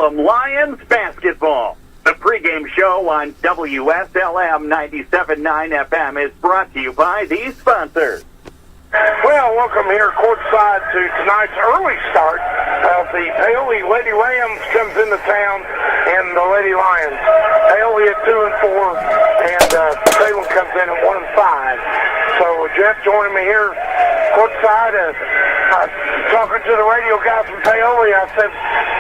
Salem Lions basketball. The pregame show on WSLM 97.9 FM is brought to you by these sponsors. Well, welcome here courtside to tonight's early start of the Paoli Lady Lions comes into town and the Lady Lions. Paoli at 2-4 and Salem comes in at 1-5. So Jeff joining me here courtside. Talking to the radio guy from Paoli, I said,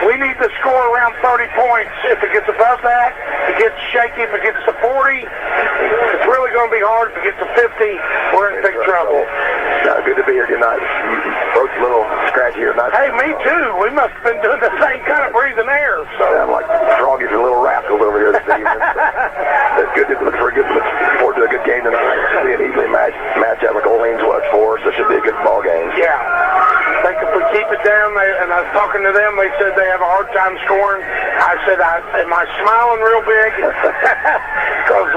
we need to score around 30 points. If it gets above that, it gets shaky. If it gets to 40, it's really going to be hard. If it gets to 50, we're in big trouble. Good to be here tonight. Both a little scratchy here tonight. Hey, me too. We must have been doing the same kind of breathing air. So I'm like froggies and little rascals over here this evening. It's good to look forward to a good game tonight. It should be an easy matchup like Orleans was for us. So it should be a good ball game. Yeah. I think if we keep it down, and I was talking to them, they said they have a hard time scoring. I said, am I smiling real big? Because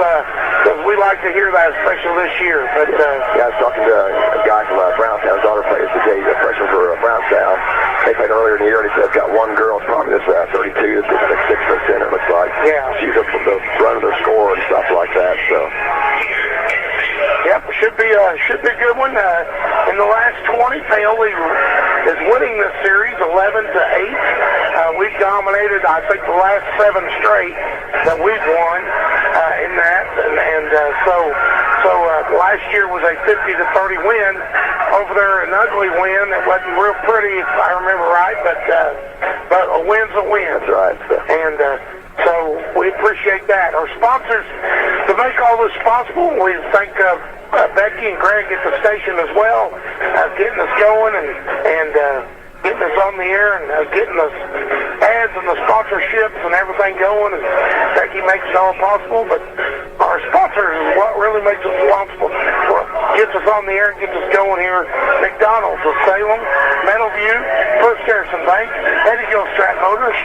we like to hear that, especially this year. But I was talking to a guy from Brownstown. His daughter plays today. He's a freshman for Brownstown. They played earlier in the year, and he said they've got one girl, it's probably this 32, that's 6'6" center, it looks like. Yeah. She's the run of their score and stuff like that. So. Yep, should be a good one. In the last 20, Paoli is winning this series 11-8. We've dominated, I think, the last 7 straight that we've won in that, and so last year was a 50-30 win over there, an ugly win. It wasn't real pretty, if I remember right, but a win's a win. That's right. And so we appreciate that. Our sponsors, to make all this possible, we thank Becky and Greg at the station as well, getting us going and getting us on the air and getting us ads and the sponsorships and everything going. And Becky makes it all possible, but our sponsors is what really makes us responsible for, gets us on the air and gets us going here. McDonald's of Salem, Meadowview, First Harrison Bank, Eddie Gilstrap Motors,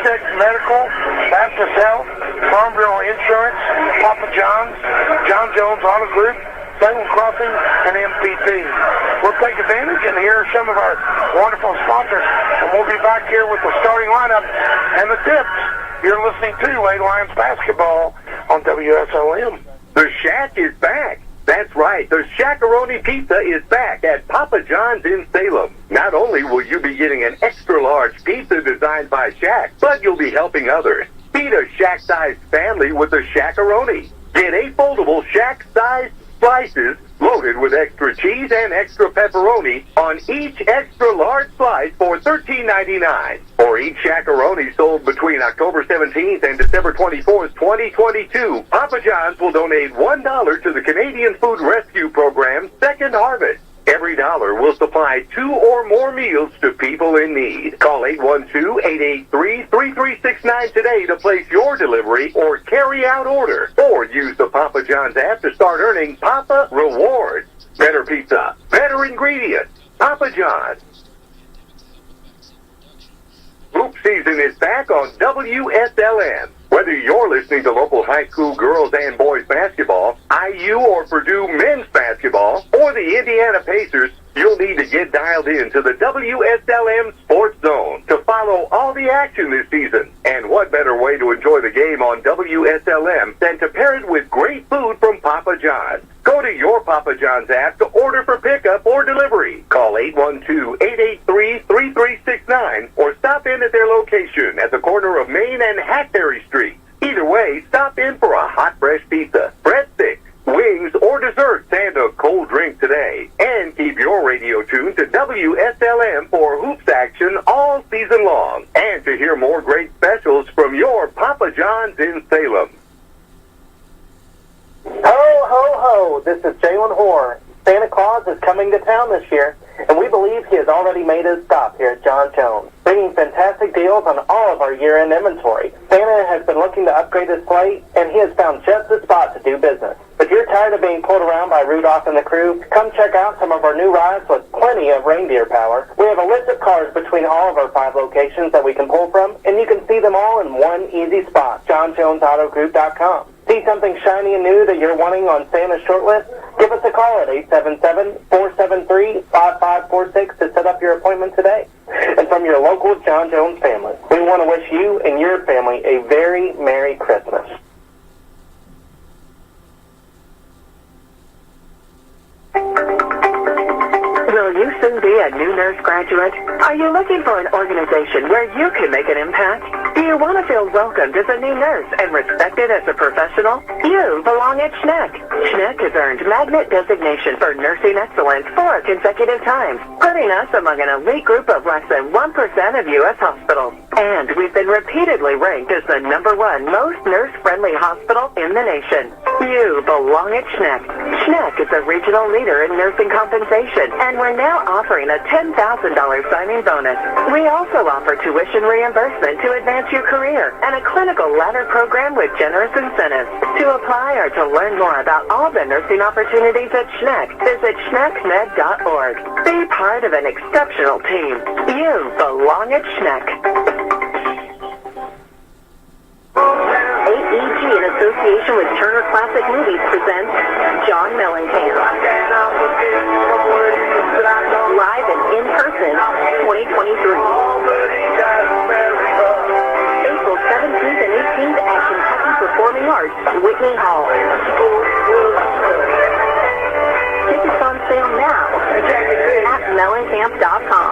Schneck Medical, Baptist Health, Farmville Insurance, Papa John's, John Jones Auto Group, Salem Crossing, and MPT. We'll take advantage and hear some of our wonderful sponsors, and we'll be back here with the starting lineup and the tips. You're listening to Lady Lions Basketball on WSLM. The Shack is back. That's right. The Shackaroni Pizza is back at Papa John's in Salem. Not only will you be getting an extra-large pizza designed by Shack, but you'll be helping others. Feed a Shack-sized family with the Shackaroni. Get 8 foldable Shack-sized slices loaded with extra cheese and extra pepperoni on each extra large slice for $13.99. For each Shackaroni sold between October 17th and December 24th, 2022, Papa John's will donate $1 to the Canadian Food Rescue Program's Second Harvest. Every dollar will supply 2 or more meals to people in need. Call 812-883-3369 today to place your delivery or carry-out order. Or use the Papa John's app to start earning Papa Rewards. Better pizza, better ingredients. Papa John's. Hoop season is back on WSLM. Whether you're listening to local high school girls and boys basketball, IU or Purdue men's basketball, or the Indiana Pacers, you'll need to get dialed in to the WSLM Sports Zone to follow all the action this season. And what better way to enjoy the game on WSLM than to pair it with great food from Papa John's? Go to your Papa John's app to order for pickup or delivery. Call 812-883-3369 or stop in at their location at the corner of Main and Hackberry Street. Either way, stop in for a hot, fresh pizza, breadsticks, wings, or desserts, and a cold drink today. And keep your radio tuned to WSLM for hoops action all season long. And to hear more great specials from your Papa John's in Salem. Ho, ho, ho! This is Jalen Hoare. Santa Claus is coming to town this year, and we believe he has already made his stop here at John Jones, bringing fantastic deals on all of our year-end inventory. Santa has been looking to upgrade his slate, and he has found just the spot to do business. If you're tired of being pulled around by Rudolph and the crew, come check out some of our new rides with plenty of reindeer power. We have a list of cars between all of our 5 locations that we can pull from, and you can see them all in one easy spot, JohnJonesAutoGroup.com. See something shiny and new that you're wanting on Santa's short list? Give us a call at 877-473-5546 to set up your appointment today. And from your local John Jones family, we want to wish you and your family a very Merry Christmas. Will you soon be a new nurse graduate? Are you looking for an organization where you can make an impact? Do you want to feel welcomed as a new nurse and respected as a professional? You belong at SHNEC. SHNEC has earned Magnet designation for nursing excellence 4 consecutive times, putting us among an elite group of less than 1% of U.S. hospitals. And we've been repeatedly ranked as the #1 most nurse-friendly hospital in the nation. You belong at SHNEC. SHNEC is a regional leader in nursing compensation, and we're now offering a $10,000 signing bonus. We also offer tuition reimbursement to advance your career and a clinical ladder program with generous incentives. To apply or to learn more about all the nursing opportunities at SHNEC, visit SHNECmed.org. Be part of an exceptional team. You belong at SHNEC. AEG, in association with Turner Classic Movies, presents John Mellencamp. Live and in person, 2023. April 17th and 18th at Kentucky Performing Arts, Whitney Hall. Tickets on sale now at mellencamp.com.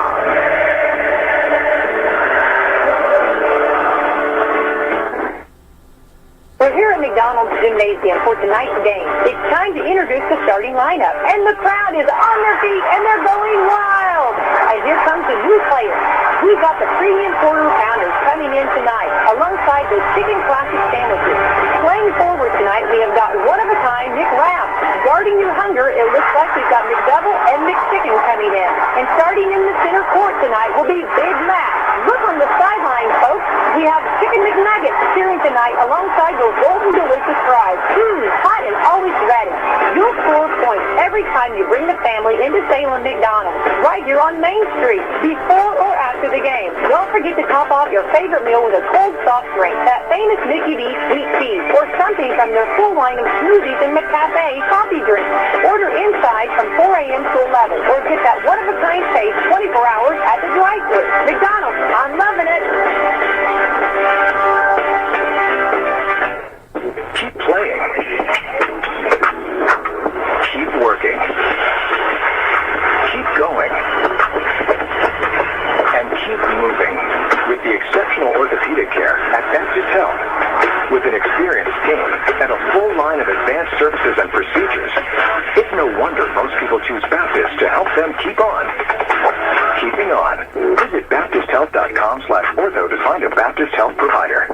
We're here at McDonald's Gymnasium for tonight's game. It's time to introduce the starting lineup, and the crowd is on their feet, and they're going wild. And here comes the new players. We've got the premium quarter pounders coming in tonight, alongside the chicken classic sandwiches. Playing forward tonight, we have got one-of-a-kind Nick Rapp. Guarding your hunger, it looks like we've got McDouble and McChicken coming in. And starting in the center court tonight will be Big Mac. Look on the sideline, folks. We have Chicken McNuggets cheering tonight alongside those golden delicious fries. Hot and always ready. You'll score points every time you bring the family into Salem McDonald's, right here on Main Street, before or after the game. Don't forget to top off your favorite meal with a cold soft drink, that famous Mickey D sweet tea, or something from their full line of smoothies and McCafe coffee drinks. Order inside from 4 a.m. to 11, or get that one-of-a-kind taste 24 hours at the drive-thru. McDonald's, I'm loving it. Keep playing. Keep working. Keep going. And keep moving with the exceptional orthopedic care at Baptist Health. With an experienced team and a full line of advanced services and procedures, it's no wonder most people choose Baptist to help them keep on. Keeping on. Visit BaptistHealth.com/ortho to find a Baptist Health provider.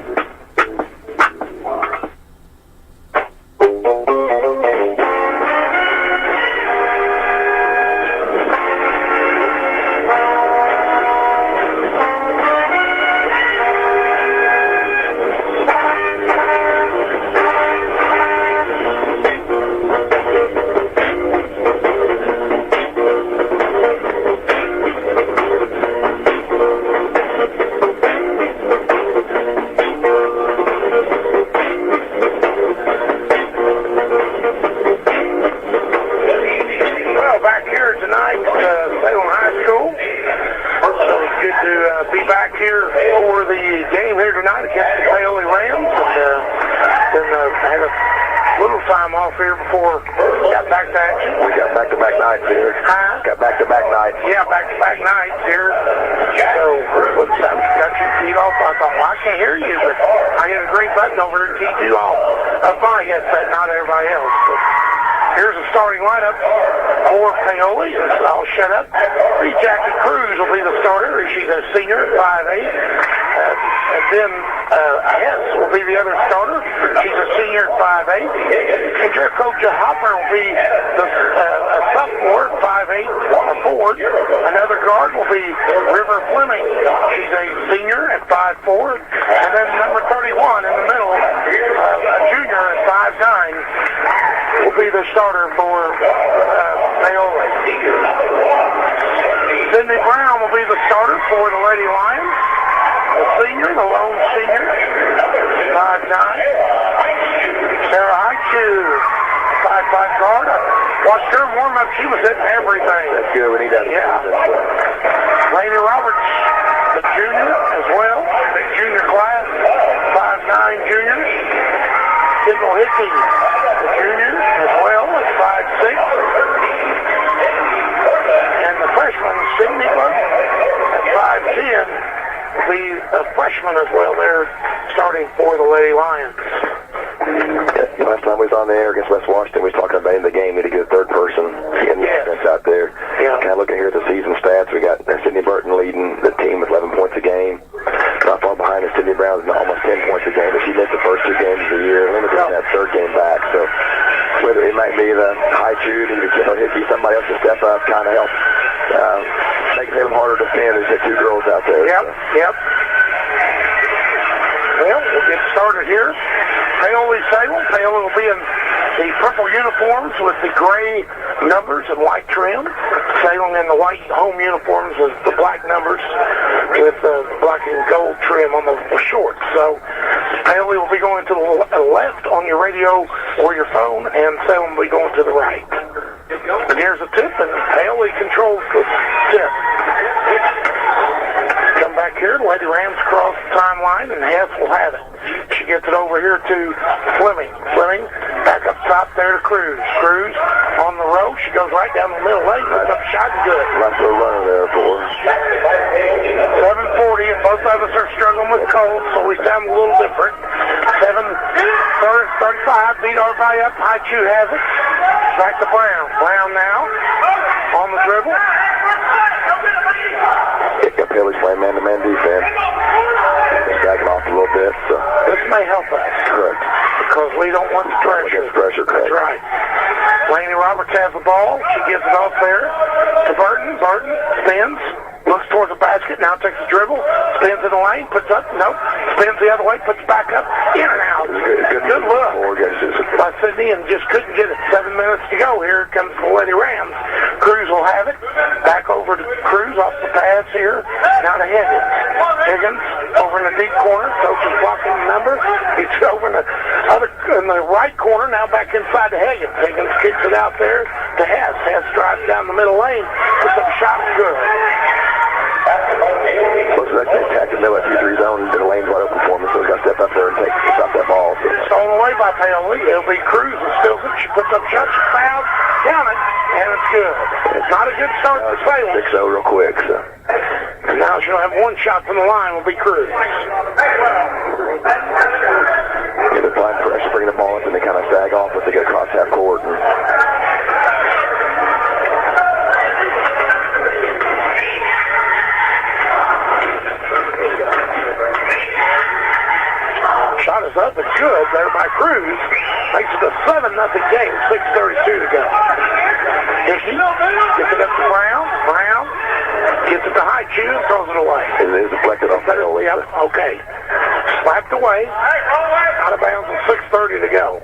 Starting lineup for Paoli. I'll shut up. Jackie Cruz will be the starter. She's a senior at 5'8". And then Hess will be the other starter. She's a senior at 5'8". And Coach Hopper will be a sophomore at 5'8", a forward. Another guard will be River Fleming. She's a senior at 5'4". And then number 31 in the middle, a junior at 5'9", will be the starter for Paoli. Sydney Brown will be the starter for the Lady Lions. The senior, the lone senior, 5'9". Sarah Haichu, 5'5" guard. Watched her warm up. She was hitting everything. That's good. We need that. Yeah. Lady Roberts, the junior as well. Big junior class. 5'9" juniors. Kendall Hickey, the junior as well, at 5'6". And the freshman, Sydney Buck, at 5'10", will be a freshman as well there, starting for the Lady Lions. Last time we was on the air against West Washington, we was talking about in the game, we need to get a third person in the offense out there. Yeah. Kind of looking here at the season stats, we got Sydney Burton leading the team with 11 points a game. Not far behind is Sydney Brown's almost 10 points a game, but she missed the first 2 games of the year, limited in that third game back. So whether it might be the high shoot and Hickey, somebody else to step up, kind of help make them harder to defend. There's 2 girls out there. Yep. Well, we'll get started here. Paoli Salem. Paoli will be in the purple uniforms with the gray numbers and white trim. Salem in the white home uniforms with the black numbers with the black and gold trim on the shorts. So Paoli will be going to the left on your radio or your phone, and Salem will be going to the right. And here's a tip, and Paoli controls the tip. Come back here, Lady Rams cross the timeline, and Hess will have it. She gets it over here to Fleming. Fleming back up top there to Cruz. Cruz on the row. She goes right down the middle lane, puts up a shot and good. Nice little runner there for her. 7:40, and both of us are struggling with cold, so we sound a little different. 7:35, beat everybody up. High Chew has it. Back to Brown. Brown now on the dribble. Paoli's playing man-to-man defense. Backing off a little bit. So. This may help us. Correct. Because we don't want the pressure. Correct. That's right. Laney Roberts has the ball. She gives it off there to Burton. Burton spins. Looks towards the basket. Now takes the dribble. Spins in the lane. Puts up. Nope. Spins the other way. Puts back up. In and out. Good look. By Sydney, and just couldn't get it. 7 minutes to go. Here comes the Lady Rams. Cruz will have it. Back over to Cruz off the pass here. Now to Higgins. Higgins over in the deep corner. Coach is blocking the number. He's over in the right corner. Now back inside to Higgins. Higgins kicks it out there to Hess. Hess drives down the middle lane. Puts up a shot. Good. Looks like they attacked the middle of the 3 zone, and the lane's wide open for him, so he's got to step up there and stop that ball. So. Stolen away by Paoli. It'll be Cruz and steals it. She puts up shots. She fouls. Count it. And it's good. It's not a good start for Salem. 6-0 real quick. So. And now she'll have 1 shot from the line. Will be Cruz. Yeah, they're applying pressure, bringing the ball up, and they kind of sag off as they get across half court. And shot is up and good there by Cruz. Makes it a 7-0 game. 6:32 to go. Hickey gets it up to Brown. Brown gets it to High Chew and throws it away. It is deflected off the hill. Yep, okay. Slapped away. Out of bounds with 6:30 to go.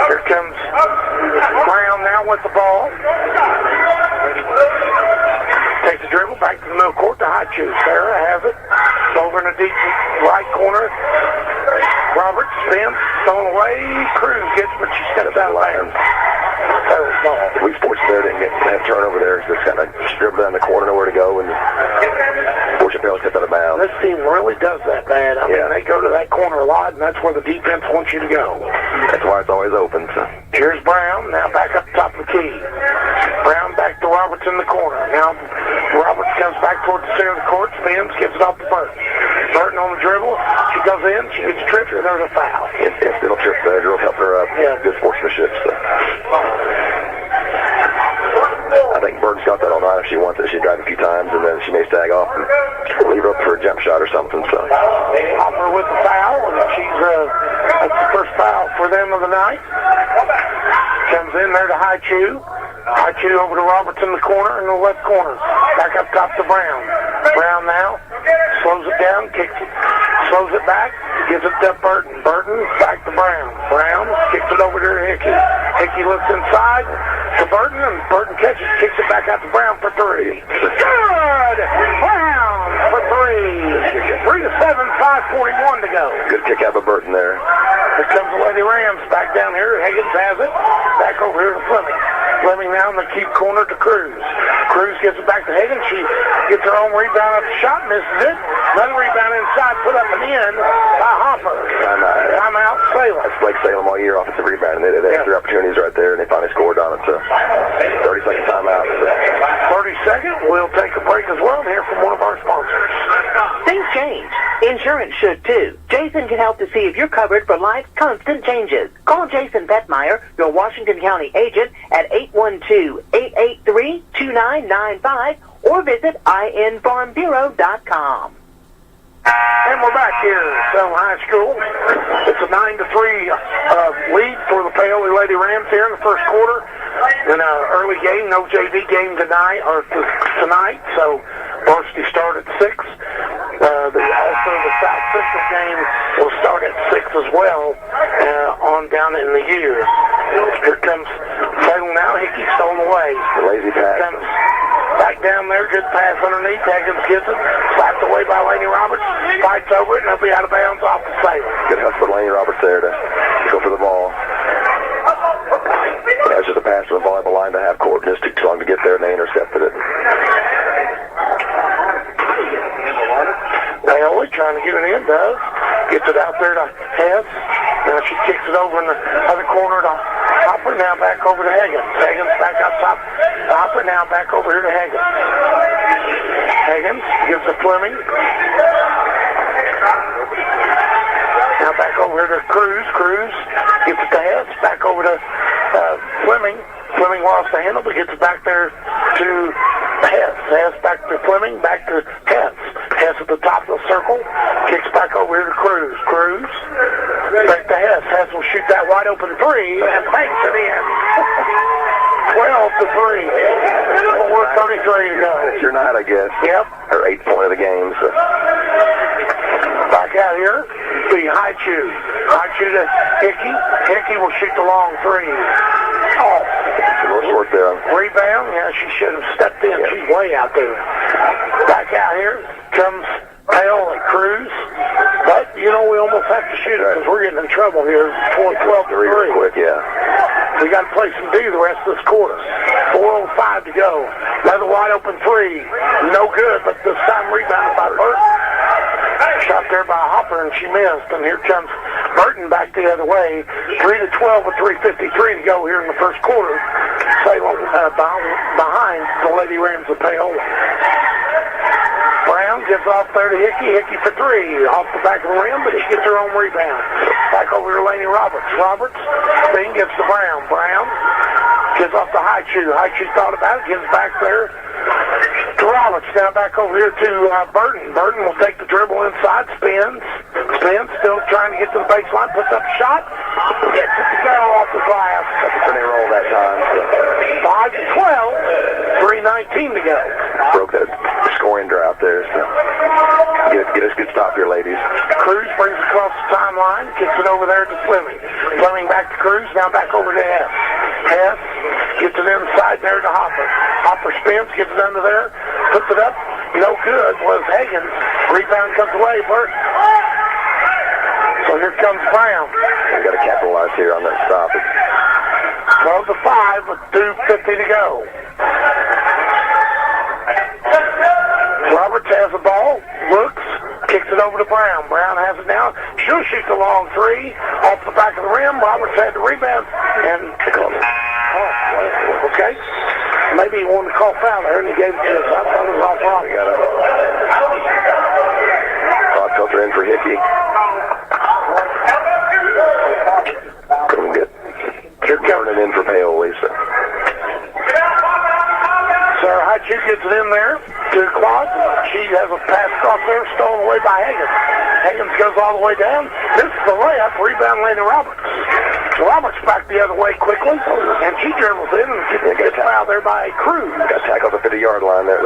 Here comes Brown now with the ball. Takes the dribble back to the middle court to High Chew. Sarah has it. Over in the deep right corner. Roberts spins, thrown away. Cruz gets, but she's got it down lane. We sports there didn't get that turnover there. Just kind of dribble down the corner, nowhere to go, and fortune Pails kept out of bounds. This team really does that bad. I mean, they go to that corner a lot, and that's where the defense wants you to go. That's why it's always open. So. Here's Brown, now back up top of the key. Brown back to Roberts in the corner. Now Roberts comes back towards the center of the court, spins, gives it off to Burton. Burton on the dribble. She goes in, she gets tripped, and there's a foul. It'll trip the girls, help her up. Yeah. Good sportsmanship. So. I think Burton's got that all night. If she wants it, she'd drive a few times, and then she may stag off and leave her up for a jump shot or something. So. Hopper with the foul, and she's that's the first foul for them of the night. Comes in there to High Chew. High Chew over to Roberts in the corner, in the left corner. Back up top to Brown. Brown now slows it down, kicks it, slows it back, gives it to Burton. Burton back to Brown. Brown kicks it over to Hickey. Hickey looks inside to Burton, and Burton catches, kicks it back out to Brown for 3. Good! Brown for 3. 3-7, 5:41 to go. Good kick out of Burton there. Here comes the Lady Rams back down here. Higgins has it. Back over here to Fleming. Fleming now in the keep corner to Cruz. Cruz gets it back to Higgins. She gets her own rebound at the shot, misses it. Another rebound inside, put up and in by Hopper. Timeout, Salem. That's Blake Salem all year, offensive rebound. They had 3 opportunities right there, and they finally scored on it. So 30-second timeout. 30-second. We'll take a break as well and hear from one of our sponsors. Things change. Insurance should too. Jason can help to see if you're covered for life's constant changes. Call Jason Bettmeyer, your Washington County agent, at 812-883-2995 or visit infarmbureau.com. And we're back here at Salem High School. It's a 9-3 lead for the Paoli Lady Rams here in the first quarter. In an early game, no JV game tonight, so varsity start at 6. Also, the South Central game will start at 6 as well on down in the year. Here comes Salem now. Hickey stolen away. The lazy pass. Comes back down there. Good pass underneath. Higgins gets it. Slapped away by Laney Roberts. Fights over it, and they'll be out of bounds off the Salem. Good help for Laney Roberts there to go for the ball. That was just a pass from the volleyball line to half court. Just took too long to get there, and they intercepted it. Paoli trying to get it in, does. Gets it out there to Hess. Now she kicks it over in the other corner to Hopper. Now back over to Higgins. Higgins back up top. Hopper now back over here to Higgins. Higgins gives to Fleming. Now back over here to Cruz. Cruz gets it to Hess. Back over to Fleming. Fleming lost the handle, but gets it back there to Hess. Hess back to Fleming. Back to Hess. Hess at the top of the circle. Kicks back over here to Cruz. Cruz back to Hess. Hess will shoot that wide open 3 and banks it in. 12-3. 4:33 to go. It's your night, I guess. Yep. Her 8th point of the game. So. Back out here. The Haichu. Haichu to Hickey. Hickey will shoot the long 3. Oh. It's a little short there. Rebound. Yeah, she should have stepped in. Yep. She's way out there. Back out here comes Paoli. Cruz. But, you know, we almost have to shoot it because we're getting in trouble here. 12-3. Quick, yeah. We got to play some D the rest of this quarter. 4:05 to go. Another wide open 3. No good, but this time rebounded by Burton. Shot there by Hopper, and she missed. And here comes Burton back the other way. 3-12 with 3:53 to go here in the first quarter. Salem behind the Lady Rams of Paoli. Brown gives off there to Hickey. Hickey for 3. Off the back of the rim, but she gets her own rebound. Back over to Laney Roberts. Roberts then gives to Brown. Brown gives off to Haichu. Haichu thought about it. Gives back there to Roberts. Now back over here to Burton. Burton will take the dribble inside. Spins. Still trying to get to the baseline. Puts up a shot. Gets it to go off the glass. That's a pretty roll that time. So. 5-12. 3:19 to go. Broke that scoring drought there. So. Get us a good stop here, ladies. Cruz brings across the timeline. Kicks it over there to Fleming. Fleming back to Cruz. Now back over to Hess. Hess gets it inside there to Hopper. Hopper spins. Gets it under there. Puts it up. No good was Higgins. Rebound comes away. Burt. So here comes Brown. We've got to capitalize here on that stop. 12-5 with 2:50 to go. Roberts has the ball. Looks. Kicks it over to Brown. Brown has it now. She'll shoot the long 3 off the back of the rim. Roberts had the rebound. And okay. Maybe he wanted to call foul there, and he gave it to us. I thought it was off wrong. Clock filter in for Hickey. Couldn't get. Here comes it in for Paoli. So. Sarah Haichu gets it in there to Claude. She has a pass across there, stolen away by Higgins. Higgins goes all the way down. This is the layup. Rebound Laney Roberts. Roberts back the other way quickly, and she dribbles in and gets fouled there by Cruz. Got tackled at the 50-yard line there.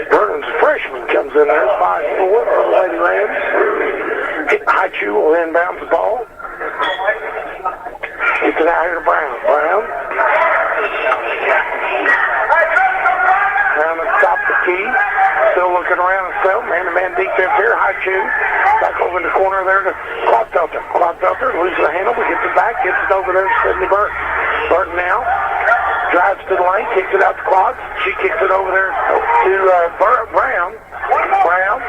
Vernon's a freshman comes in there, 5'4" for the Lady Rams. Haichu will inbound the ball. Gets it out here to Brown. Brown at the top of the key. Still looking around himself. Man-to-man defense here. High chew. Back over in the corner there to Clodfelter. Clodfelter loses the handle, but gets it back. Gets it over there to Sydney Burton. Burton now drives to the lane, kicks it out to Clods. She kicks it over there to Brown. Brown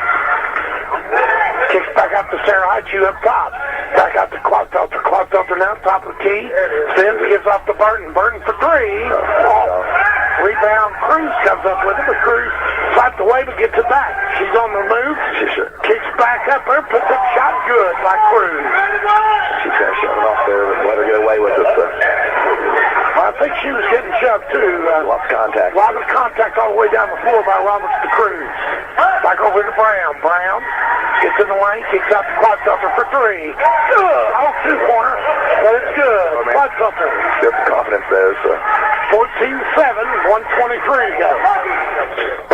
kicks back out to Sarah Highchew up top. Back out to Clodfelter. Clodfelter now top of the key. Spins, gives off to Burton. Burton for three. Rebound. Cruz comes up with it, but Cruz slapped away but gets it back. She's on the move. Kicks back up there, puts up shot good by Cruz. She's kind of shoving off there, but let her get away with it. I think she was getting shoved too. Lots of contact. A lot of contact all the way down the floor by Roberts to Cruz. Back over to Brown. Brown gets in the lane, kicks out to Clodfelter for three. Good. Off two-pointer, but it's good. Clodfelter. Got some confidence there, so. 14-7, 1:23 to go.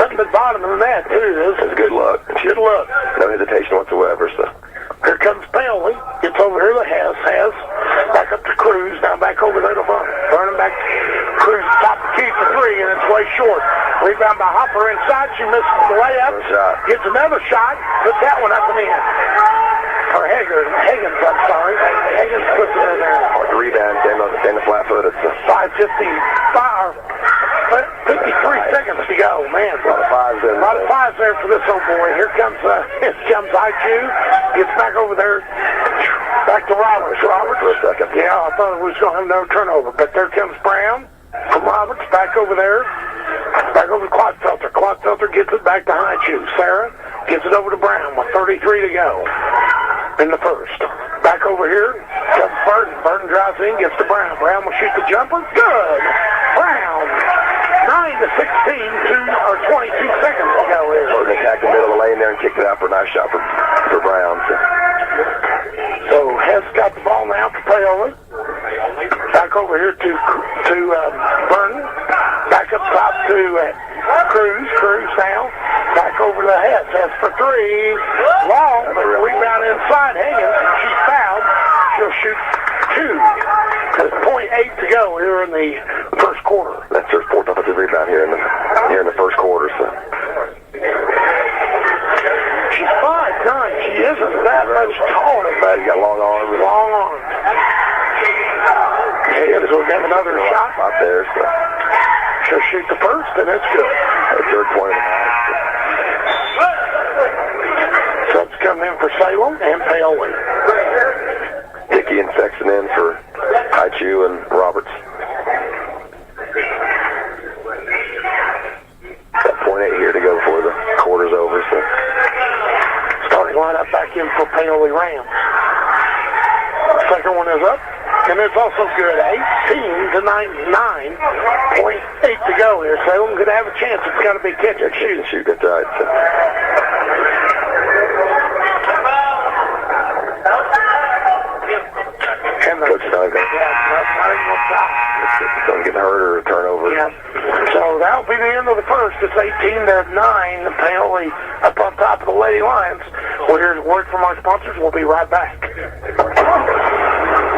Nothing but bottom of the net, too. This is good luck. Good luck. No hesitation whatsoever, so. Here comes Paley. Gets over here to Has. Back up to Cruz. Now back over there to Vernon. Vernon back. Cruz top the key for three, and it's way short. Rebound by Hopper inside. She misses the layup. Gets another shot. Puts that one up and in. Or Higgins, I'm sorry. Higgins puts it in there. Hard to rebound, staying the flat foot. It's 53 seconds to go, man. A lot of fives there. A lot of fives there for this old boy. Here comes IQ. Gets back over there. Back to Roberts. Roberts for a second. Yeah, I thought we was going to have another turnover. But there comes Brown from Roberts. Back over there. Back over to Clodfelter. Clodfelter gets it back to Highchew. Sarah gets it over to Brown with 33 to go in the first. Back over here comes Burton. Burton drives in, gets to Brown. Brown will shoot the jumper. Good. Brown. 22 seconds to go here. Burton attacked the middle of the lane there and kicked it out for a nice shot for Brown. So Hess got the ball now for Paoli. Back over here to Burton. Back up top to Cruz. Cruz now. Back over to Hess. Hess for three. Long, but rebound inside Higgins. She's fouled. She'll shoot two. There's .8 to go here in the first quarter. That's her fourth offensive rebound here in the first quarter. So. She's 5'9". She isn't that much taller, but she's got long arms. Long arms. Higgins will get another shot. Out there, so. She'll shoot the first, and it's good. Her third point of the night. Subs come in for Salem and Paoli. Dickey and Sexton in for Highchew and Roberts. Got .8 here to go before the quarter's over. So. Starting lineup back in for Paoli Rams. Second one is up. And it's also good. 18 to 9.8 to go here. Salem could have a chance. It's got to be catch and shoot. Shoot, that's right. So. And the, Coach Dunn don't get hurt or a turnover. Yeah. So that'll be the end of the first. It's 18 to 9. Paoli up on top of the Lady Lions. We'll hear a word from our sponsors. We'll be right back.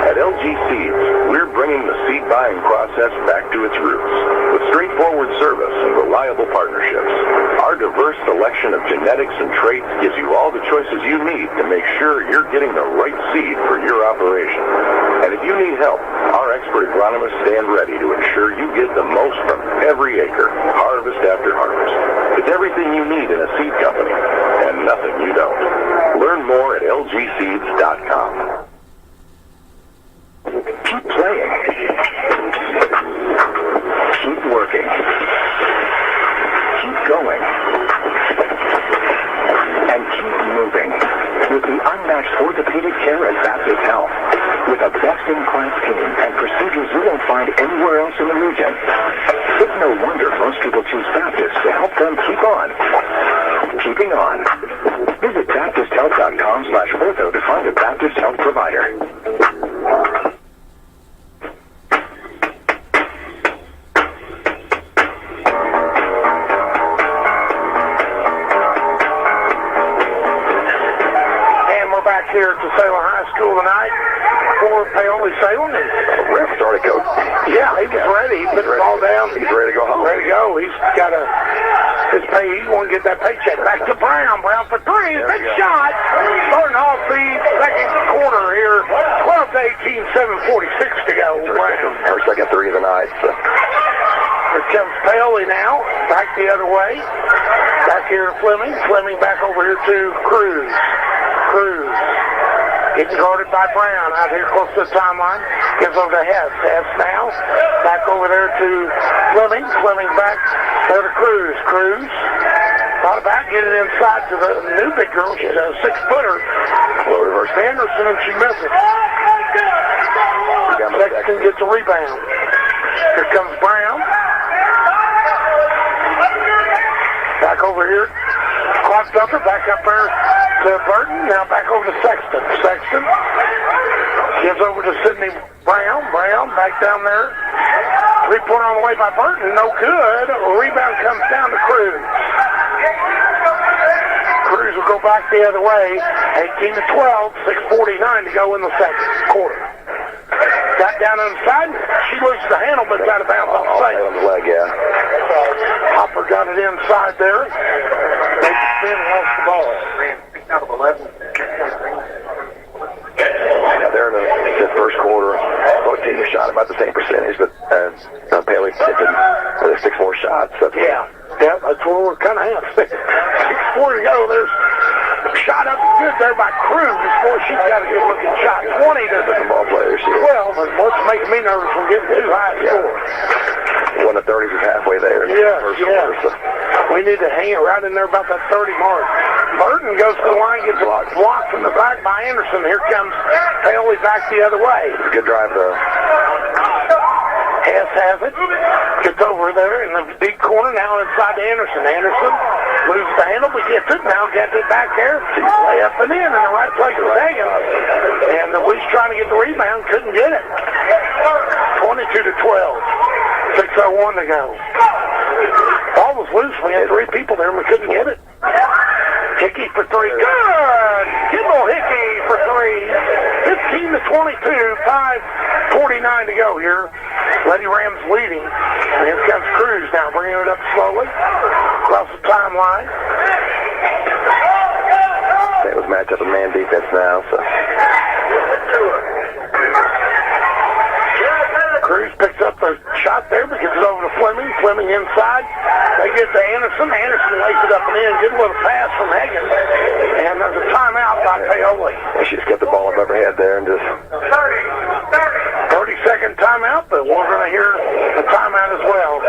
At LG Seeds, we're bringing the seed buying process back to its roots with straightforward service and reliable partnerships. Our diverse selection of genetics and traits gives you all the choices you need to make sure you're getting the right seed for your operation. And if you need help, our expert agronomists stand ready to ensure you get the most from every acre, harvest after harvest. It's everything you need in a seed company, and nothing you don't. Learn more at lgseeds.com. Keep playing. Keep working. Keep going. And keep moving. With the unmatched orthopedic care at Baptist Health. With a best-in-class team and procedures you won't find anywhere else in the region. It's no wonder most people choose Baptist to help them keep on. Keeping on. Visit BaptistHealth.com/ortho to find a Baptist Health provider. Here at the Salem High School tonight for Paoli Salem. And ref started, Coach. Yeah, he was ready. He put the ball down. He's ready to go home. Ready to go. He's got a his pay. He want to get that paycheck. Back to Brown. Brown for three. Big shot. Starting off the second quarter here. 12-18, 7:46 to go. Brown. Her second three of the night. So. Here comes Paley now. Back the other way. Back here to Fleming. Fleming back over here to Cruz. Cruz. Getting guarded by Brown out here close to the timeline. Gives over to Hess. Hess now. Back over there to Fleming. Fleming back there to Cruz. Cruz. Thought about getting inside to the new big girl. She's a 6-footer. Low reverse. Anderson, and she misses. Sexton gets a rebound. Here comes Brown. Back over here. Clock dumper. Back up there to Burton. Now back over to Sexton. Sexton gives over to Sidney Brown. Brown back down there. 3-pointer on the way by Burton. No good. A rebound comes down to Cruz. Cruz will go back the other way. 18-12. 6:49 to go in the second quarter. Got down inside. She loses the handle, but got it out on the side. On the leg, yeah. Hopper got it inside there. They spin and lost the ball. Now they're in the first quarter. Both teams shot about the same percentage, but Paley tipping with 6 more shots. So. Yeah, that's where we're kind of at. 6:4 to go. There's a shot up good there by Cruz. Boy, she's got a good-looking shot. 20 to the ball players. 12, but what's making me nervous from getting too high a score. 1-30 is halfway there. Yeah. Quarter, so. We need to hang it right in there about that 30 mark. Burton goes to the line, gets blocked from the back by Anderson. Here comes Paley back the other way. It's a good drive, though. Hess has it. Gets over there in the deep corner. Now inside to Anderson. Anderson loses the handle, but gets it. Now gets it back there. Lay up and in the right place with Hagan. And the Weeks trying to get the rebound. Couldn't get it. 22-12. 6:01 to go. Ball was loose. We had 3 people there and we couldn't get it. Hickey for 3. Good! Kimball Hickey for 3. 15-22. 5:49 to go here. Lady Rams leading. And here comes Cruz now, bringing it up slowly. Across the timeline. It was matched up with man defense now, so. Cruz picks up the shot there, but gets it over to Fleming. Fleming inside. They get to Anderson. Anderson lays it up and in. Good little pass from Hagan. And there's a timeout by Paoli. She just kept the ball above her head there and just... 30-second timeout, but we're going to hear the timeout as well.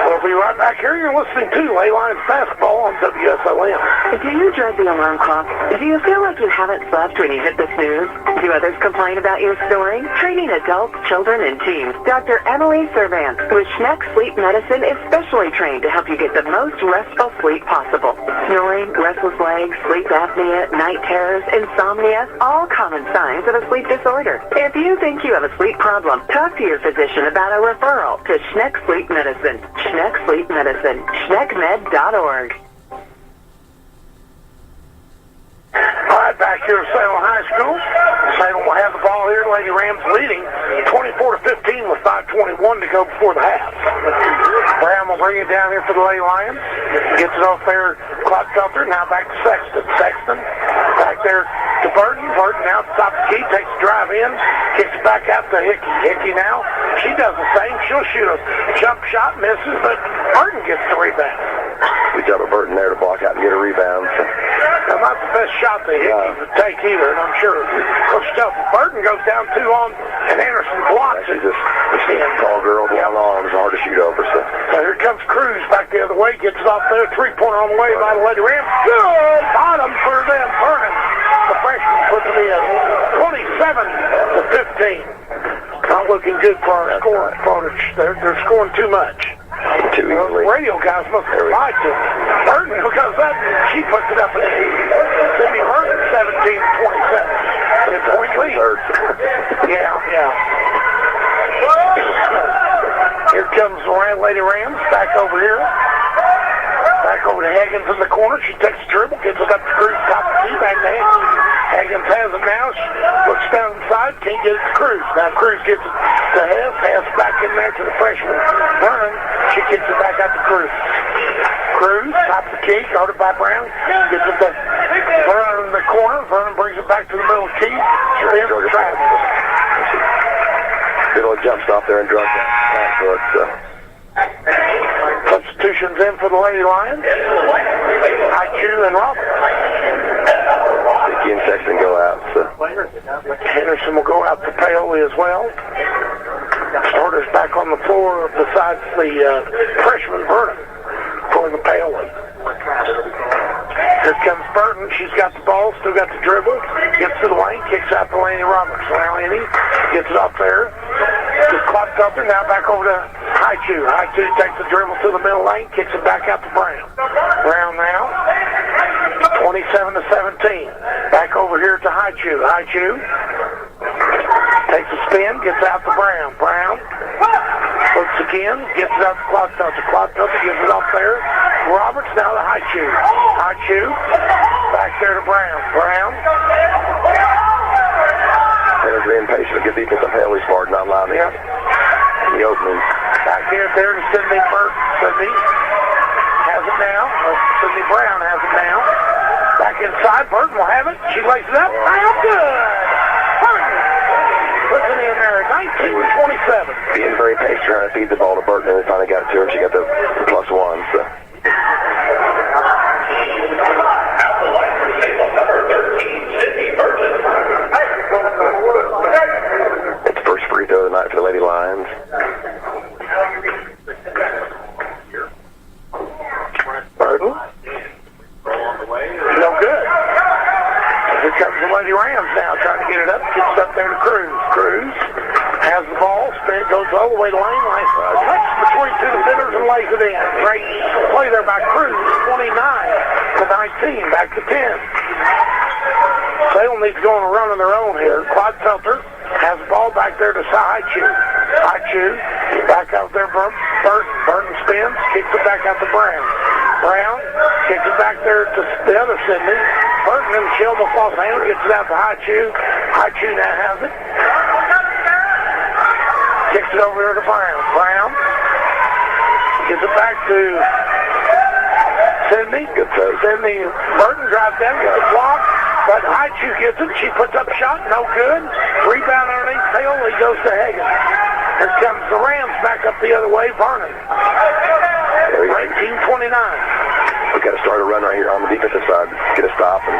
We'll be right back here. You're listening to Lady Lions basketball on WSLM. Do you dread the alarm clock? Do you feel like you haven't slept when you hit the snooze? Do others complain about your snoring? Treating adults, children, and teens. Dr. Emily Servant with Schneck Sleep Medicine is specially trained to help you get the most restful sleep possible. Snoring, restless legs, sleep apnea, night terrors, insomnia, all common signs of a sleep disorder. If you think you have a sleep problem, talk to your physician about a referral to Schneck Sleep Medicine. Schneck Sleep Medicine. SchneckMed.org. All right, back here at Salem High School. Salem will have the ball here. Lady Rams leading 24-15 with 5:21 to go before the half. Brown will bring it down here for the Lady Lions. Gets it off there. Clock dumper. Now back to Sexton. Sexton back there to Burton. Burton now top the key. Takes the drive in. Kicks it back out to Hickey. Hickey now. She does the same. She'll shoot a jump shot. Misses, but Burton gets the rebound. Good job of Burton there to block out and get a rebound. Now, not the best shot that Hickey would take either, and I'm sure Coach Stuff. Burton goes down 2 on, and Anderson blocks it. She's just a tall girl with long arms, hard to shoot over. So here comes Cruz back the other way, gets it off there, 3-pointer on the way by the Lady Rams. Good bottom for them, Vernon. The freshman puts it in, 27-15. Not looking good for our scoring footage. They're scoring too much. Too easily. The radio guys must have lied to Burton because that she puts it up at Sydney Burton 17-27. It's point lead. Yeah. Here comes the Lady Rams back over here. Back over to Higgins in the corner. She takes a dribble, gets it up to Cruz, top of the key, back to Higgins. Higgins has it now. She looks down inside, can't get it to Cruz. Now Cruz gets it to Hess. Hess back in there to the freshman Vernon. She kicks it back out to Cruz. Cruz started by Brown. Gets it to Vernon in the corner. Vernon brings it back to the middle key. Spins to Travis. Good old jump stop there and drug that. So it's, substitutions in for the Lady Lions. IQ and Roberts. Dickey and Sexton go out. So. Henderson will go out to Paoli as well. Starters back on the floor besides the freshman Vernon for the Paoli. Here comes Burton. She's got the ball, still got the dribble. Gets to the lane, kicks out to Laney Roberts. Now Laney gets it up there. Just clocked up there. Now back over to Haichu. Haichu takes the dribble to the middle lane, kicks it back out to Brown. Brown now, 27-17. Back over here to Haichu. Haichu takes a spin, gets out to Brown. Brown looks again, gets it out to Clock Toucher. Clock Toucher gives it up there. Roberts now to Haichu. Haichu back there to Brown. Brown. Taylor's being patient. Good defense on Haley's part, not allowing Yep. the opening. Back here to Sydney Burton. Sydney has it now. Sydney Brown has it now. Back inside. Burton will have it. She lays it up. Out good. Burton puts it in there. 19-27. Being very patient, trying to feed the ball to Burton, and they finally got it to her. She got the +1. So. It's the first free throw of the night for the Lady Lions. Burton. No good. Here comes the Lady Rams now, trying to get it up. Gets up there to Cruz. Cruz has the ball. Spin goes all the way to lane. Touch between two defenders and lays it in. Great play there by Cruz. 29-19. Back to 10. Salem needs to go on a run of their own here. Quad Felter has the ball back there to Haichu. Haichu back out there. Burton. Burton spins. Kicks it back out to Brown. Brown kicks it back there to the other Sydney. Burton and Michelle McClough hand gets it out to Haichu. Haichu now has it. Kicks it over there to Brown. Brown gives it back to Sydney. Good save. Sydney. Burton drives down, gets a block, but Haichu gets it. She puts up a shot, no good. Rebound underneath. Paoli goes to Hagan. Here comes the Rams back up the other way. Vernon. 19-29. We got to start a run right here on the defensive side. Get a stop. And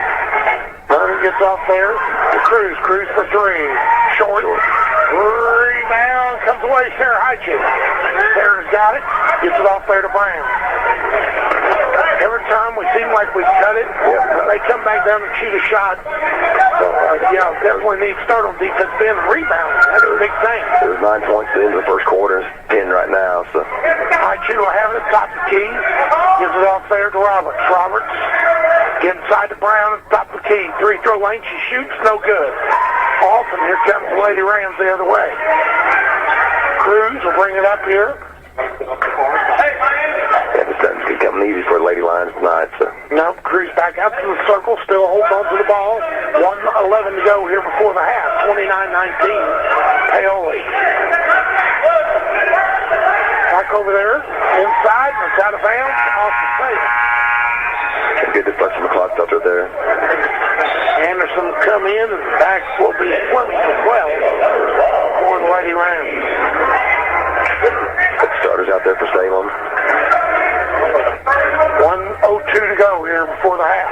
Vernon gets off there to Cruz. Cruz for three. Short. Rebound comes away. Sarah Haichu. Sarah's got it. Gets it off there to Brown. Every time we seem like we cut it, when they come back down and shoot a shot. So, definitely need to start on defense end and rebound. That's a big thing. There's 9 points at the end of the first quarter. It's 10 right now. So Haichu will have it at top of the key. Gives it off there to Roberts. Roberts get inside to Brown at the top of the key. Three throw lane. She shoots. No good. Often here comes the Lady Rams the other way. Cruz will bring it up here. yeah, this doesn't become easy for the Lady Lions tonight. So No, Cruz back out to the circle. Still holds on to the ball. 1:11 to go here before the half. 29-19. Paoli. Back over there. Inside. It's out of bounds. Off the face. good deflection from McCloud filter there. Anderson will come in, and back will be Fleming as well for the Lady Lions. Good starters out there for Salem. 1:02 to go here before the half.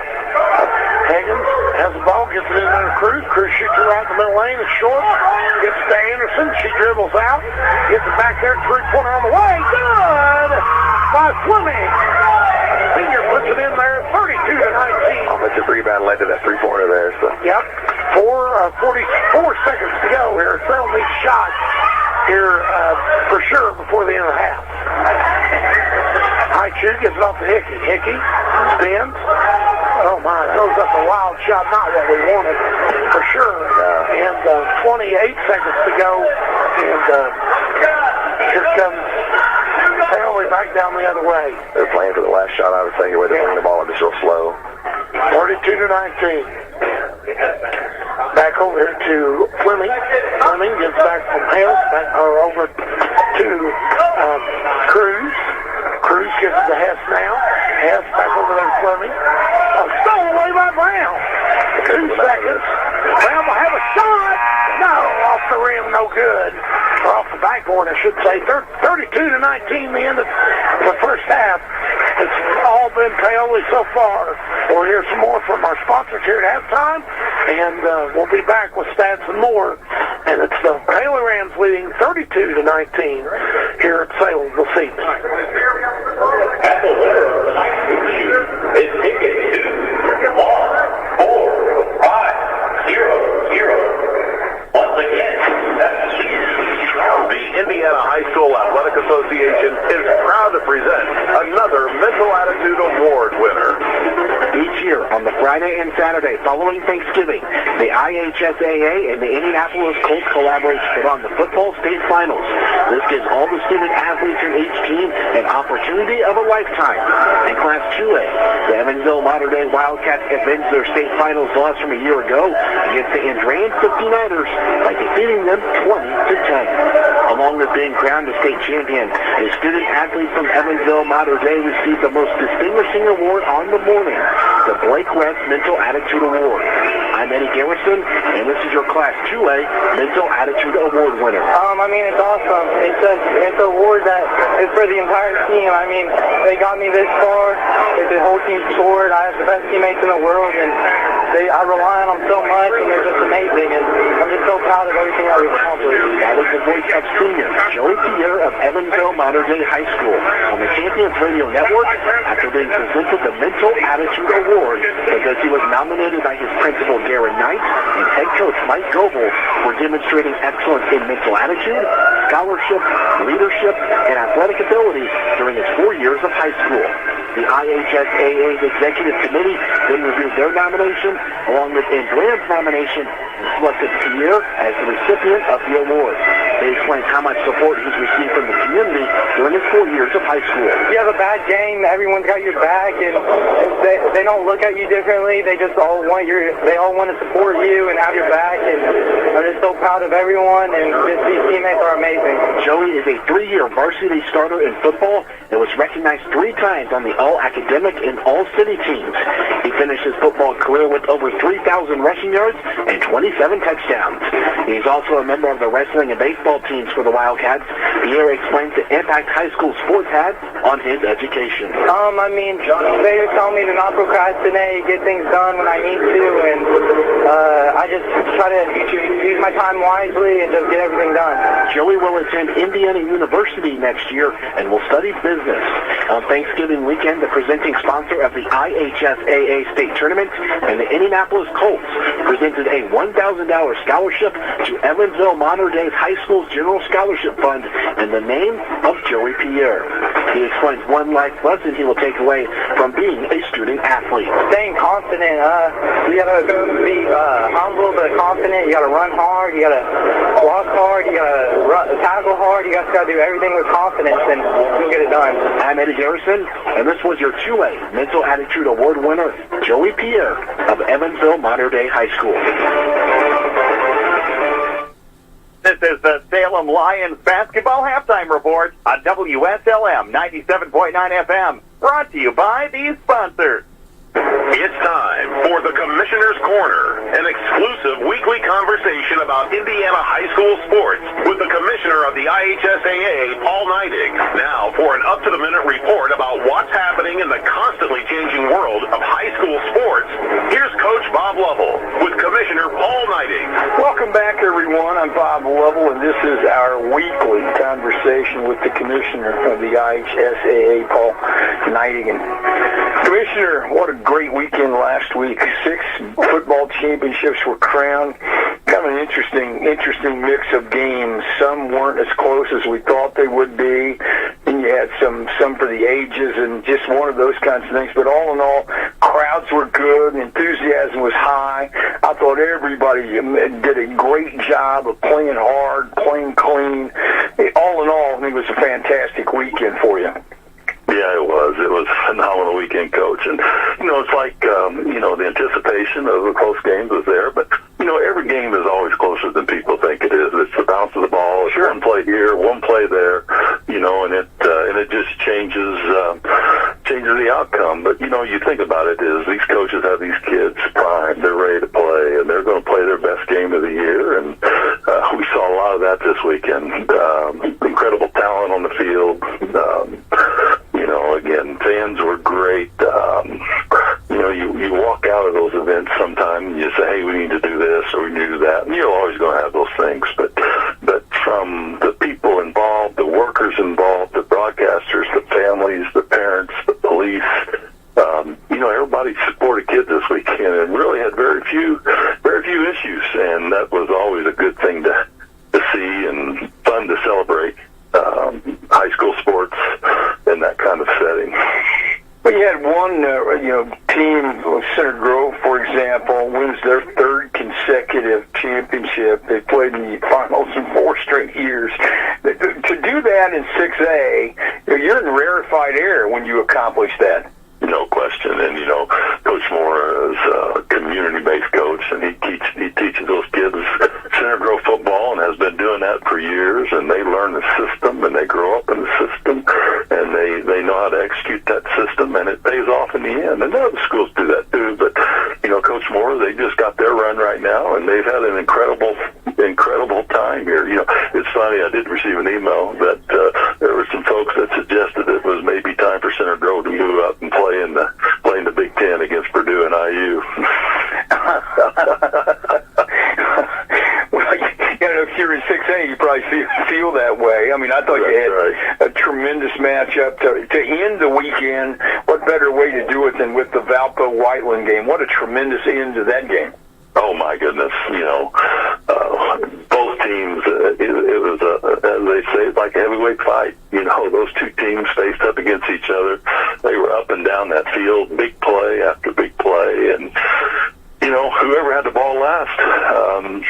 Higgins has the ball, gets it in under Cruz. Cruz shoots it right in the middle lane. It's short. Gets it to Anderson. She dribbles out. Gets it back there. Three-pointer on the way. Good by Fleming. Senior puts it in there. 32-19. Offensive rebound led to that three-pointer there. So. Yep. 44 seconds to go here. Salem needs a shot here for sure before the end of the half. Haichu gets it off to Hickey. Hickey spins. Oh my, throws up a wild shot. Not what we wanted for sure. And 28 seconds to go. And here comes Paoli back down the other way. They're playing for the last shot, I would say, where they're bringing the ball up just real slow. 32-19. Back over here to Fleming. Fleming gets back from Hales, back over to Cruz. Cruz gets it to Hess now. Hess back over there in Fleming. Stolen away by Brown. 2 seconds. Brown will have a shot. No, off the rim, no good. Or off the backboard, I should say. 32-19, the end of the first half. It's all been Paoli so far. We'll hear some more from our sponsors here at halftime, and we'll be back with stats and more. And it's the Paoli Rams leading 32-19 here at Salem this evening. At the winner of tonight's shoot is ticket to 14500. Once again, that's the Indiana High School Athletic Association is proud to present another Mental Attitude Award winner. Each year, on the Friday and Saturday following Thanksgiving, the IHSAA and the Indianapolis Colts collaborate to put on the football state finals. This gives all the student athletes in each team an opportunity of a lifetime. In Class 2A, the Evansville Modern Day Wildcats avenged their state finals loss from a year ago against the Andrean 59ers by defeating them 20-10. Along with being crowned a state champion, a student athlete from Evansville Modern Day received the most distinguishing award on the morning, the Blake West Mental Attitude Award. I'm Eddie Garrison, and this is your Class 2A Mental Attitude Award winner. I mean, it's awesome. It's an award that is for the entire team. I mean, they got me this far. The whole team scored. I have the best teammates in the world, and I rely on them so much, and they're just amazing. And I'm just so proud of everything that we've accomplished. That was the voice of senior Joey Pierre of Evansville Modern Day High School on the Champions Radio Network after being presented the Mental Attitude Award because he was nominated by his principal Darren Knight and head coach Mike Goebel for demonstrating excellence in mental attitude, scholarship, leadership, and athletic ability during his 4 years of high school. The IHSAA's executive committee then reviewed their nomination along with Andrean's nomination and selected Pierre as the recipient of the award. They explained how much support he's received from the community during his 4 years of high school. If you have a bad game, everyone's got your back, and they don't look at you differently. They just all want to support you and have your back, and I'm just so proud of everyone, and these teammates are amazing. Joey is a 3-year varsity starter in football and was recognized 3 times on the All-Academic and All-City teams. He finished his football career with over 3,000 rushing yards and 27 touchdowns. He's also a member of the wrestling and baseball teams for the Wildcats. Pierre explains the impact high school sports had on his education. I mean, they just tell me to not procrastinate, get things done when I need to, and I just try to use my time wisely and just get everything done. Joey will attend Indiana University next year and will study business. On Thanksgiving weekend, the presenting sponsor of the IHSAA State Tournament and the Indianapolis Colts presented a $1,000 scholarship to Evansville Modern Day High School's General Scholarship Fund in the name of Joey Pierre. He explains one life lesson he will take away from being a student athlete. Staying confident. You gotta be humble but confident. You gotta run hard. You gotta walk hard. You gotta tackle hard. You gotta do everything with confidence, and you'll get it done. I'm Eddie Garrison, and this was your 2A Mental Attitude Award winner, Joey Pierre of Evansville Modern Day High School. This is the Salem Lions basketball halftime report on WSLM 97.9 FM. Brought to you by these sponsors. It's time for the Commissioner's Corner, an exclusive weekly conversation about Indiana high school sports with the Commissioner of the IHSAA, Paul Neidig. Now for an up-to-the-minute report about what's happening in the constantly changing world of high school sports. Here's Coach Bob Lovell with Commissioner Paul Neidig. Welcome back, everyone. I'm Bob Lovell, and this is our weekly conversation with the Commissioner of the IHSAA, Paul Neidig. Commissioner, what a great weekend last week. 6 football championships were crowned. Kind of an interesting mix of games. Some weren't as close as we thought they would be. And you had some for the ages and just one of those kinds of things. But all in all, crowds were good. Enthusiasm was high. I thought everybody did a great job of playing hard, playing clean. All in all, I think it was a fantastic weekend for you. Yeah, it was. It was a phenomenal weekend, Coach. And, it's like, the anticipation of the close games was there. But, every game is always closer than people think it is. It's the bounce of the ball. It's one play here, one play there, and it just changes is these coaches have these kids primed. They're ready to play, and they're going to play their best game of the year. And we saw a lot of that this weekend. Incredible talent on the field. Again, fans were great. You walk out of those events sometime and you say, hey, we need to do this or we need to do that. And you're always going to have those things. But from the people involved, the workers involved, the broadcasters, the families, the parents, the police, everybody supported kids this weekend and really had very few issues. And that was always a good thing to see and fun to celebrate high school sports in that kind of setting. Well, you had one, team, Center Grove, for example, wins their third consecutive championship. They played in the finals in 4 straight years. To do that in 6A, you're in rarefied air when you accomplish that. No question. And, Coach Moore is a community-based coach, and he teaches those kids Center Grove football and has been doing that for years, and they learn the system, and they grow up in the system, and they know how to execute that system, and it pays off in the end. And other schools do that too, but, Coach Moore, they just got their run right now, and they've had an incredible time here. It's funny, I did receive an email that there were some folks that suggested it was maybe time for Center Grove to move up and play in the Big Ten against Purdue and IU. Well, if you're in 6A, you probably feel that way. I mean, I thought you had a tremendous matchup to end the weekend. What better way to do it than with the Valpo-Whiteland game? What a tremendous end to that game. Oh, my goodness. Both teams, it was, as they say, it's like a heavyweight fight. Those two teams faced up against each other. They were up and down that field, big play after big play. And, whoever had the ball last,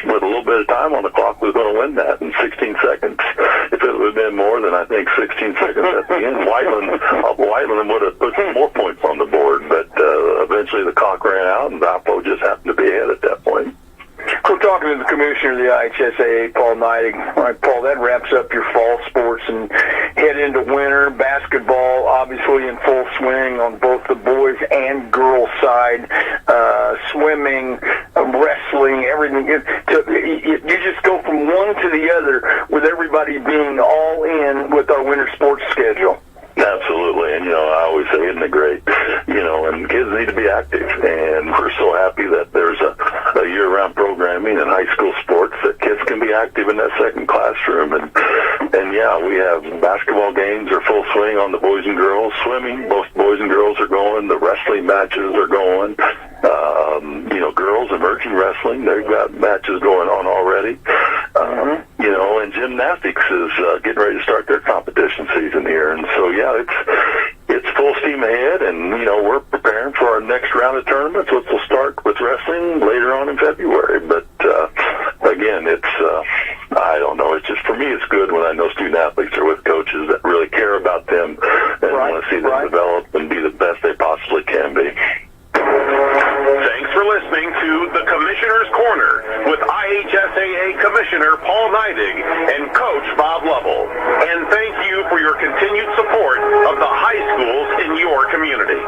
with a little bit of time on the clock, was going to win that in 16 seconds. If it would have been more than, I think, 16 seconds at the end, Whiteland would have put some more points on the board. But eventually the clock ran out, and Valpo just happened to be ahead at that point. We're talking to the commissioner of the IHSAA, Paul Neidig. All right, Paul, that wraps up your fall sports and head into winter. Basketball, obviously, in full swing on both the boys and girls side. Swimming, wrestling, everything. You just go from one to the other with everybody being all in with our winter sports schedule. Absolutely, and I always say, isn't it great? And kids need to be active, and we're so happy that there's a year-round programming in high school sports that kids can be active in that second classroom. And yeah, we have basketball games are full swing on the boys and girls. Swimming, both boys and girls are going. The wrestling matches are going. Girls emerging wrestling, they've got matches going on already. And gymnastics is getting ready to start their competition season here. And so, yeah, it's full steam ahead, and, we're preparing for our next round of tournaments, which will start with wrestling later on in February. But, again, I don't know, it's just, for me, it's good when I know student athletes are with coaches that really care about them and want to see them develop and be the best they possibly can be. Thanks for listening to the Commissioner's Corner with IHSAA Commissioner Paul Neidig and Coach Bob Lovell. And thank you for your continued support of the high schools in your community.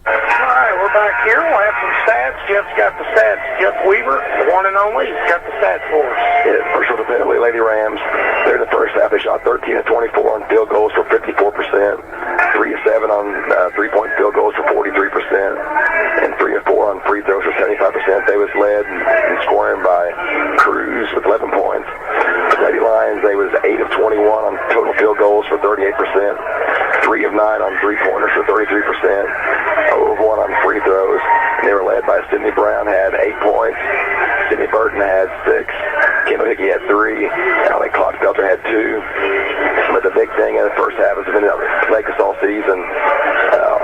All right, we're back here. We'll have some stats. Jeff's got the stats. Jeff Weaver, the one and only, he's got the stats for us. Yeah, first of all, the Lady Rams, they're in the first half. They shot 13 of 24 on field goals for 54%, 3 of 7 on three-point field goals for 43%, and 3 of 4 on free throws for 75%. They was led in scoring by Cruz with 11 points. The Lady Lions, they was 8 of 21 on total field goals for 38%, 3 of 9 on three-pointers for 33%, 0 of 1 on free throws. And they were led by Sydney Brown, had 8 points. Sydney Burton had 6. Kendall Hickey had 3. Allie Clockfelter had 2. But the big thing in the first half has been like us all season.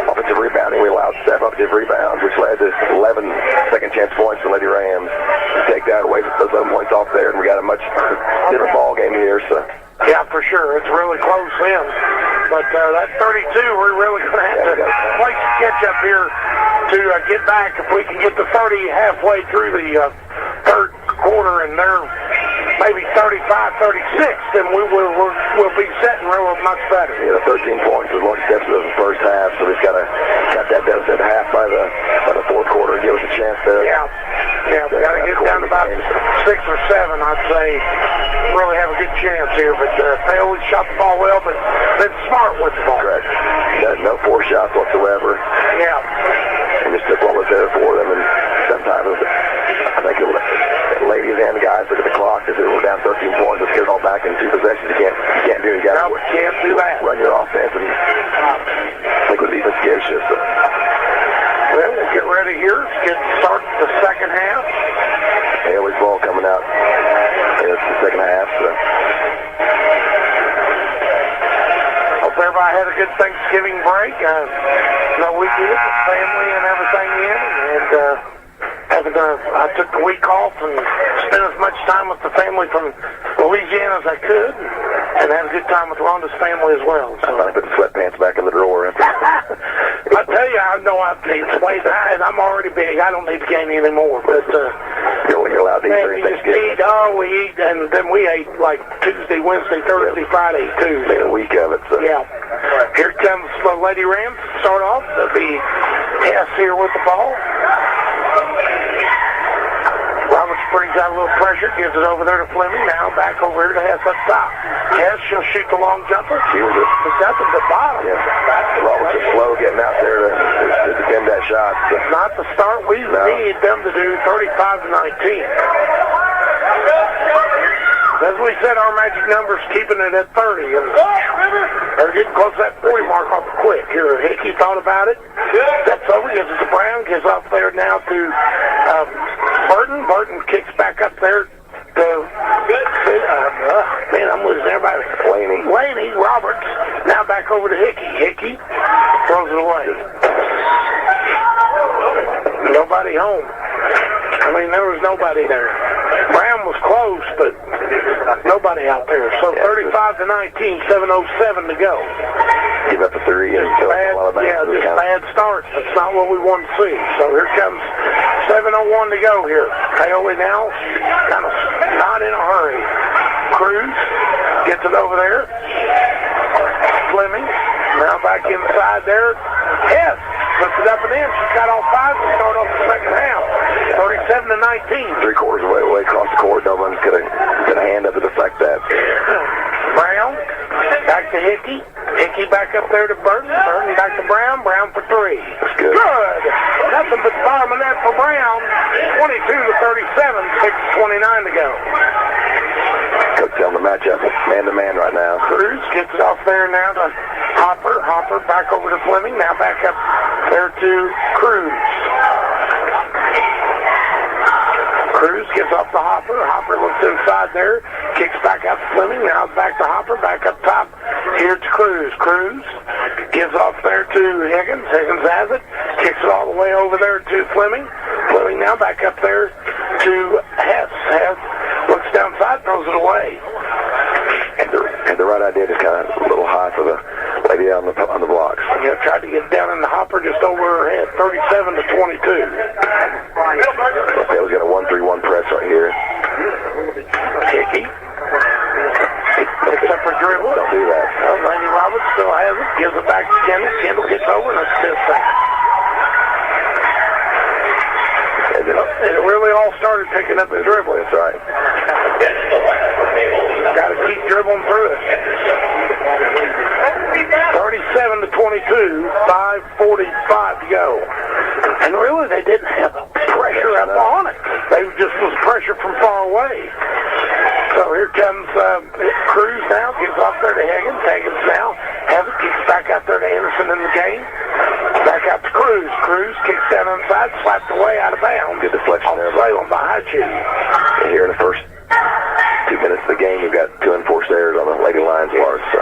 Offensive rebounding, we allowed 7 offensive rebounds, which led to 11 second chance points for Lady Rams. Take that away, those 11 points off there, and we got a much different ball game here. So. Yeah, for sure. It's really close in. But that 32, we're really going to have to play some catch-up here to get back. If we can get the 30 halfway through the third quarter, and they're maybe 35-36, then we'll be setting real much better. Yeah, the 13 points was one step to the first half, so we've got that deficit at half by the fourth quarter and give us a chance to. Yeah, we got to get down to about 6 or 7, I'd say. Really have a good chance here, but they always shot the ball well, but been smart with the ball. Correct. No forced shots whatsoever. Yeah. And just took what was there for them, and sometimes I think the ladies and the guys look at the clock. If it was down 13 points, let's get it all back in 2 possessions. You can't do it. You got to can't do that. Run your offense, and I think with defense gives you. So. Well, we'll get ready here. Start the second half. Haley's ball coming out. It's the second half. So. Hope everybody had a good Thanksgiving break. No weekend with family and everything in, and I took the week off and spent as much time with the family from Louisiana as I could, and had a good time with Rhonda's family as well. So. I put the sweatpants back in the drawer. I tell you, I know I've gained some weight, and I'm already big. I don't need to gain any more. But when you're allowed to eat during Thanksgiving. We eat, and then we ate like Tuesday, Wednesday, Thursday, Friday, too. Made a week of it. So. Yeah. Here comes the Lady Rams to start off. There'll be Hess here with the ball. Roberts brings out a little pressure, gives it over there to Fleming. Now back over here to Hess up top. Hess, she'll shoot the long jumper. She was It's up at the bottom. Yeah. Roberts is slow getting out there to defend that shot. So. It's not the start we need them to do, 35-19. As we said, our magic number's keeping it at 30. And they're getting close to that 40 mark off quick. Here, Hickey thought about it. Steps over, gives it to Brown, gives off there now to Burton. Burton kicks back up there to, man, I'm losing everybody. Laney, Roberts. Now back over to Hickey. Hickey throws it away. Nobody home. I mean, there was nobody there. Brown was close, but nobody out there. So 35-19, 7:07 to go. Give up a 3 and kill a lot of just bad starts. That's not what we want to see. So here comes 7:01 to go here. Paoli now kind of not in a hurry. Cruz gets it over there. Fleming now back inside there. Hess puts it up and in. She's got all 5 to start off the second half. 37-19. 3/4 way across the court. No one's gonna hand up to deflect that. Brown back to Hickey. Hickey back up there to Burton. Burton back to Brown. Brown for 3. That's good. Nothing but the bottom of that for Brown. 22-37. 6:29 to go. Coach telling the matchup man-to-man right now. Cruz gets it off there now to Hopper. Hopper back over to Fleming. Now back up there to Cruz. Cruz gives off to Hopper. Hopper looks inside there. Kicks back out to Fleming. Now back to Hopper. Back up top. Here to Cruz. Cruz gives off there to Higgins. Higgins has it. Kicks it all the way over there to Fleming. Fleming now back up there to Hess. Hess looks downside, throws it away. And the right idea is kind of a little high for the lady on the blocks. Yeah, tried to get down in the Hopper just over her head. 37-22. Taylor's got a 1-3-1 press right here. Hickey picks up her dribble. Don't do that. Laney Roberts still has it. Gives it back to Kendall. Kendall gets over and it's still sack. It really all started picking up his dribble. That's right. Got to keep dribbling through it. 37-22, 5:45 to go. And really, they didn't have pressure up on it. They just was pressure from far away. So here comes Cruz now, gives off there to Higgins. Higgins now has it, kicks back out there to Anderson in the game. Back out to Cruz. Cruz kicks down inside, slapped away out of bounds. Good deflection there. Salem behind you. And here in the first 2 minutes of the game, we've got 2 enforced errors on the Lady Lions bars. So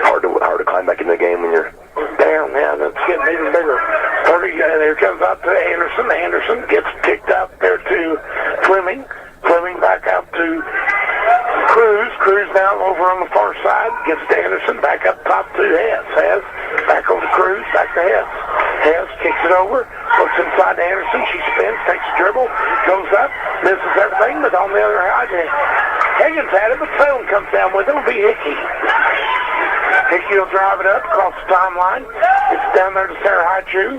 hard to climb back in the game when you're down. Now that's getting even bigger. There comes out to Anderson. Anderson gets kicked out there to Fleming. Fleming back out to Cruz. Cruz now over on the far side. Gets to Anderson. Back up top to Hess. Hess back over to Cruz. Back to Hess. Hess kicks it over. Looks inside to Anderson. She spins. Takes a dribble. Goes up. Misses everything. But on the other side, Higgins had it, but Salem comes down with it. It'll be Hickey. Hickey will drive it up across the timeline. It's down there to Sarah Highchew.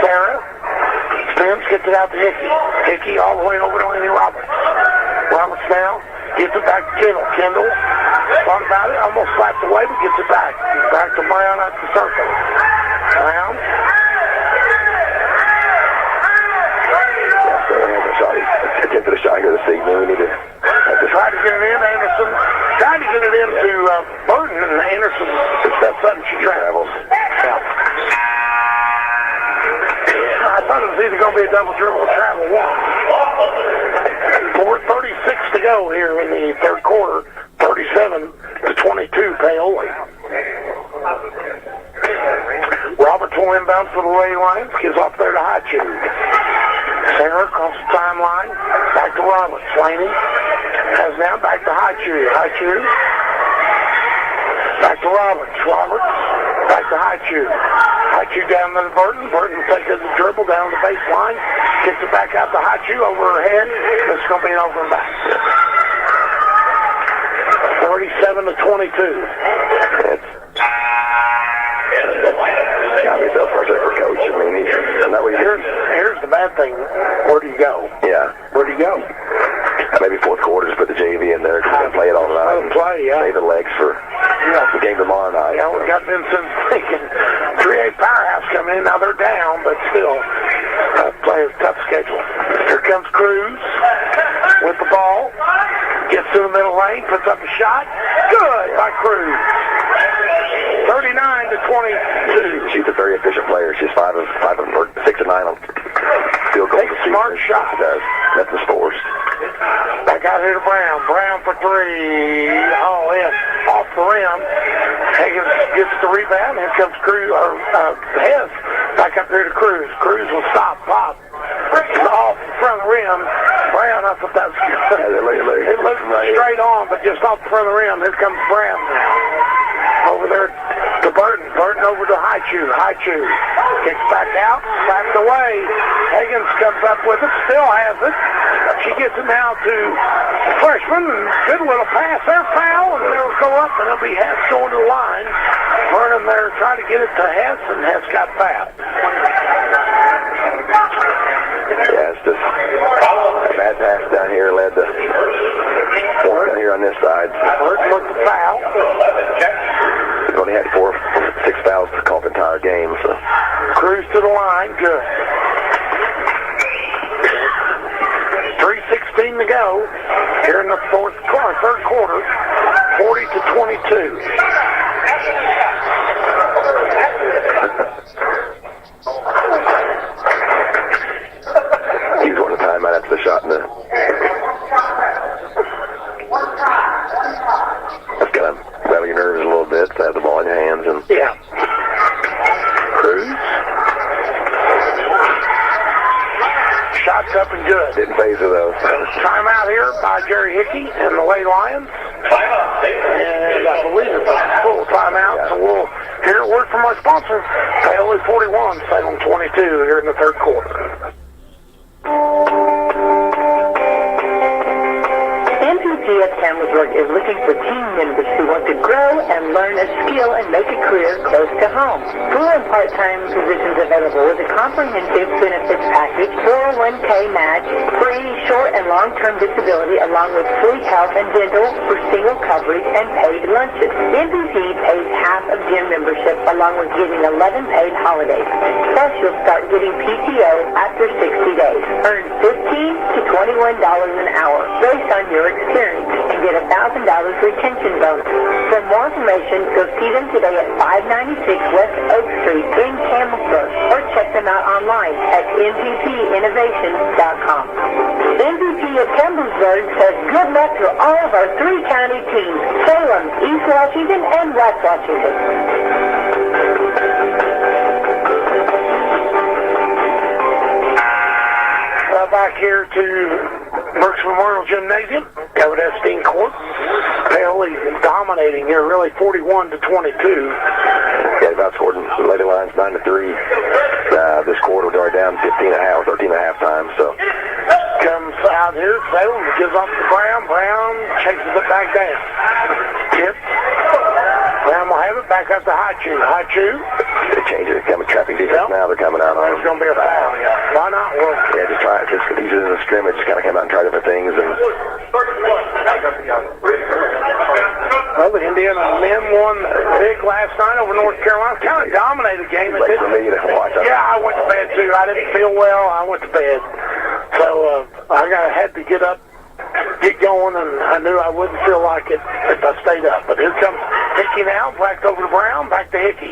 Sarah spins, gets it out to Hickey. Hickey all the way over to Lenny Roberts. Roberts now gets it back to Kendall. Kendall thought about it, almost slapped away, but gets it back. Back to Brown at the circle. Brown. Attempted a shot here this evening. We need to try to get it in. Anderson tried to get it into Burton, and Anderson steps up and she travels. Yeah. I thought it was either going to be a double dribble or travel one. 4:36 to go here in the third quarter. 37-22, Paoli. Roberts will inbound for the Lady Lions. Gives off there to Highchew. Sarah across the timeline. Back to Roberts. Laney has now back to Highchew. Highchew. Back to Roberts. Roberts. Back to Highchew. Highchew down to Burton. Burton takes the dribble down the baseline. Gets it back out to Highchew over her head. This is going to be an over and back. 37-22. Got me so frustrated for Coach. I mean, here's the bad thing. Where do you go? Yeah. Where do you go? Maybe fourth quarter, just put the JV in there. Just play it all night. Play, yeah. Save the legs for the game tomorrow night. Yeah, we got Vincent thinking 3A Powerhouse coming in. Now they're down, but still play a tough schedule. Here comes Cruz with the ball. Gets to the middle lane, puts up a shot. Good by Cruz. 39-22. She's a very efficient player. She's 6 of 9 on field goal. Take a smart shot. She does. That's the scores. Back out here to Brown. Brown for three. Oh, in. Off the rim. Higgins gets the rebound. Here comes Cruz, Hess. Back up here to Cruz. Cruz will stop. Pop. Off the front of the rim. Brown, I thought that was good. It looked straight on, but just off the front of the rim. Here comes Brown now. Over there to Burton. Burton over to Highchew. Highchew kicks back out. Slapped away. Higgins comes up with it. Still has it. She gets it now to the freshman. Good little pass there. Foul. And they'll go up, and it'll be Hess going to the line. Vernon there trying to get it to Hess, and Hess got fouled. Yeah, it's just a bad pass down here led to one down here on this side. Burton looked the foul. He's only had 6 fouls to call the entire game. So Cruz to the line. Good. 3:16 to go here in the third quarter. 40-22. He's going to timeout after the shot in the. That's going to rattle your nerves a little bit to have the ball in your hands. And yeah. Cruz. Shots up and good. Didn't phase her though. Timeout here by Jerry Hickey and the Lady Lions. And I believe it's a full timeout, yeah. So we'll hear a word from our sponsor. Paoli 41, Salem 22 here in the third quarter. MPG of Campbellsburg is looking for team members who want to grow and learn a skill and make a career close to home. Full and part-time positions available with a comprehensive benefits package, 401k match, free short and long-term disability along with free health and dental for single coverage and paid lunches. MPG pays half of gym membership along with getting 11 paid holidays. Plus you'll start getting PTO after 60 days. Earn $15 to $21 an hour based on your experience and get a $1,000 retention bonus. For more information, go see them today at 596 West Oak Street in Campbellsburg or check them out online at mppinnovation.com. MVP of Campbellsburg says good luck to all of our 3-county teams, Salem, East Washington, and West Washington. Back here to Brooks Memorial Gymnasium, David Epstein Court. Paoli dominating here, really 41-22. Yeah, about scored the Lady Lions 9-3. This quarter, they're down 15 at half, 13 at halftime. So comes out here. Salem gives off to Brown. Brown chases it back down. Yep. Brown will have it back up to High Chew. High Chew. They change it. They're coming trapping defense now. They're coming out on There's going to be a foul. Why not? Well, yeah, just try it. Just these are the scrimmage. Just kind of come out and try different things. And the Indiana men won big last night over North Carolina. Kind of dominated the game. like for me to watch. Yeah, I went to bed too. I didn't feel well. I went to bed. So I had to get up, get going, and I knew I wouldn't feel like it if I stayed up. But here comes Hickey now, back over to Brown, back to Hickey.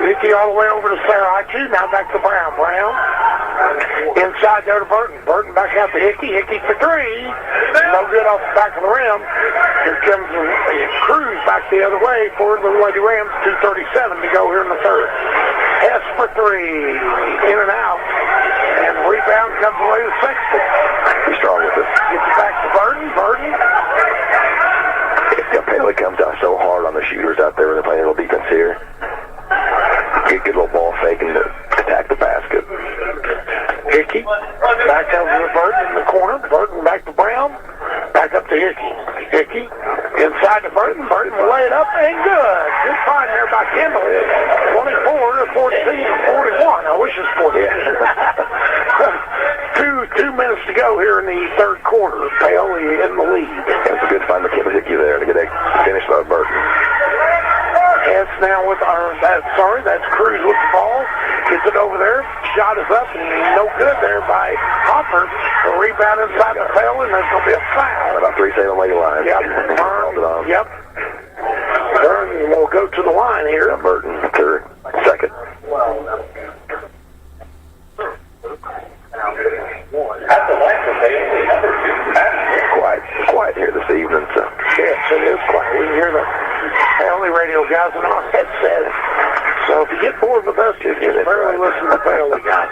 Hickey all the way over to Sarah Ichu, now back to Brown. Brown inside there to Burton. Burton back out to Hickey. Hickey for three. No good off the back of the rim. Here comes Cruz back the other way for the Lady Rams. 2:37 to go here in the third. Hess for three. In and out. And rebound comes away to Sexton. He's strong with it. Gets it back to Burton. Burton. Paley comes out so hard on the shooters out there when they're playing a little defense here. Get a little ball fake and attack the basket. Hickey back over to Burton in the corner. Burton back to Brown. Back up to Hickey. Hickey inside to Burton. Burton will lay it up and good. Good find there by Kendall. 24 to 41. I wish it was 40. Two minutes to go here in the third quarter. Paoli in the lead. That's a good find by Hickey there to get a finish by Burton. Hess now with that's Cruz with the ball. Gets it over there. Shot is up and no good there by Hopper. A rebound inside the pail and there's going to be a foul. About three Salem Lady Lions. Yep. Yep. Burton will go to the line here. Burton, third, second. Quiet here this evening. So. Yes, it is quiet. We can hear the Paoli radio guys in our headset. So if you get bored with us, just barely listen to the Paoli guys.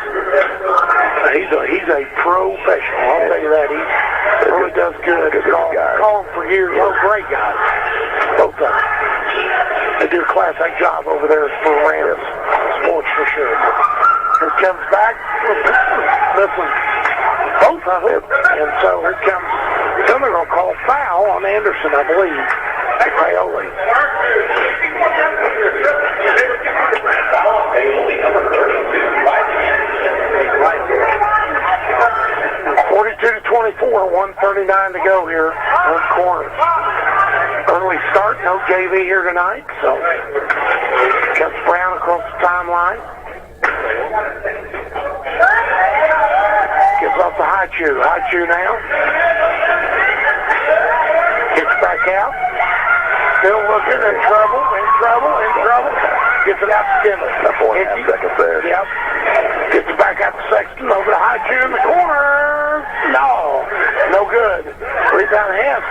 He's a professional. I'll tell you that. He really does good. Call him for years. Oh, great guys. Both of them. They do a classic job over there for Rams Sports for sure. Here comes back. Listen. Both of them. And so here comes, then they're going to call foul on Anderson, I believe. Paoli. 42-24, 1:39 to go here. Third quarter. Early start, no JV here tonight, so comes Brown across the timeline. Gets off to High Chew. High Chew now. Gets back out. Still looking in trouble. Gets it out to Kendall. 4.5 seconds there. Yep. Gets it back out to Sexton. Over to High Chew in the corner. No good. Rebound Hess.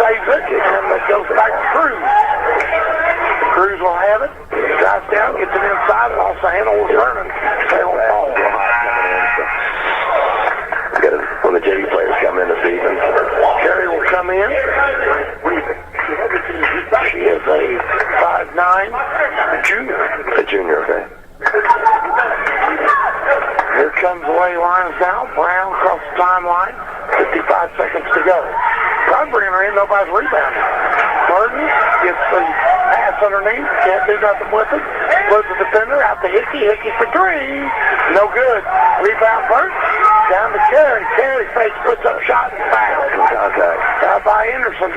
Saves it. And it goes back to Cruz. Cruz will have it. Drives down. Gets it inside. And also handles Vernon. Salem ball. When the JV players come in this evening. Carey will come in. She is a 5'9" junior. A junior, okay. Here comes the Lady Lions now. Brown across the timeline. 55 seconds to go. Trying to bring her in. Nobody's rebounding. Burton gets the pass underneath. Can't do nothing with it. Puts the defender out to Hickey. Hickey for three. No good. Rebound Burton. Down to Carey. Carey fakes, puts up shot and foul. Contact. Foul by Anderson.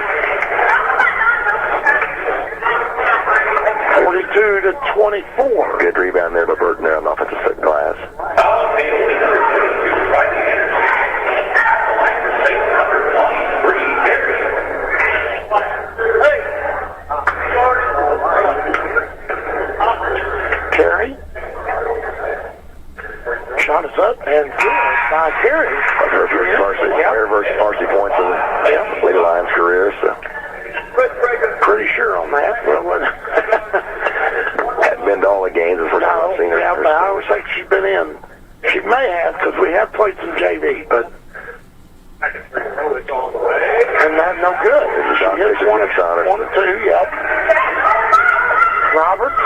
42-24. Good rebound there by Burton there on the offensive glass. Carey. Shot is up and good by Carey. Her first varsity points of the Lady Lions career, so. Pretty sure on that. Hadn't been to all the games. The first time I've seen her. Yeah, but I don't think she's been in. She may have, because we have played some JV, but. And that's no good. She hits one or two, yep. Roberts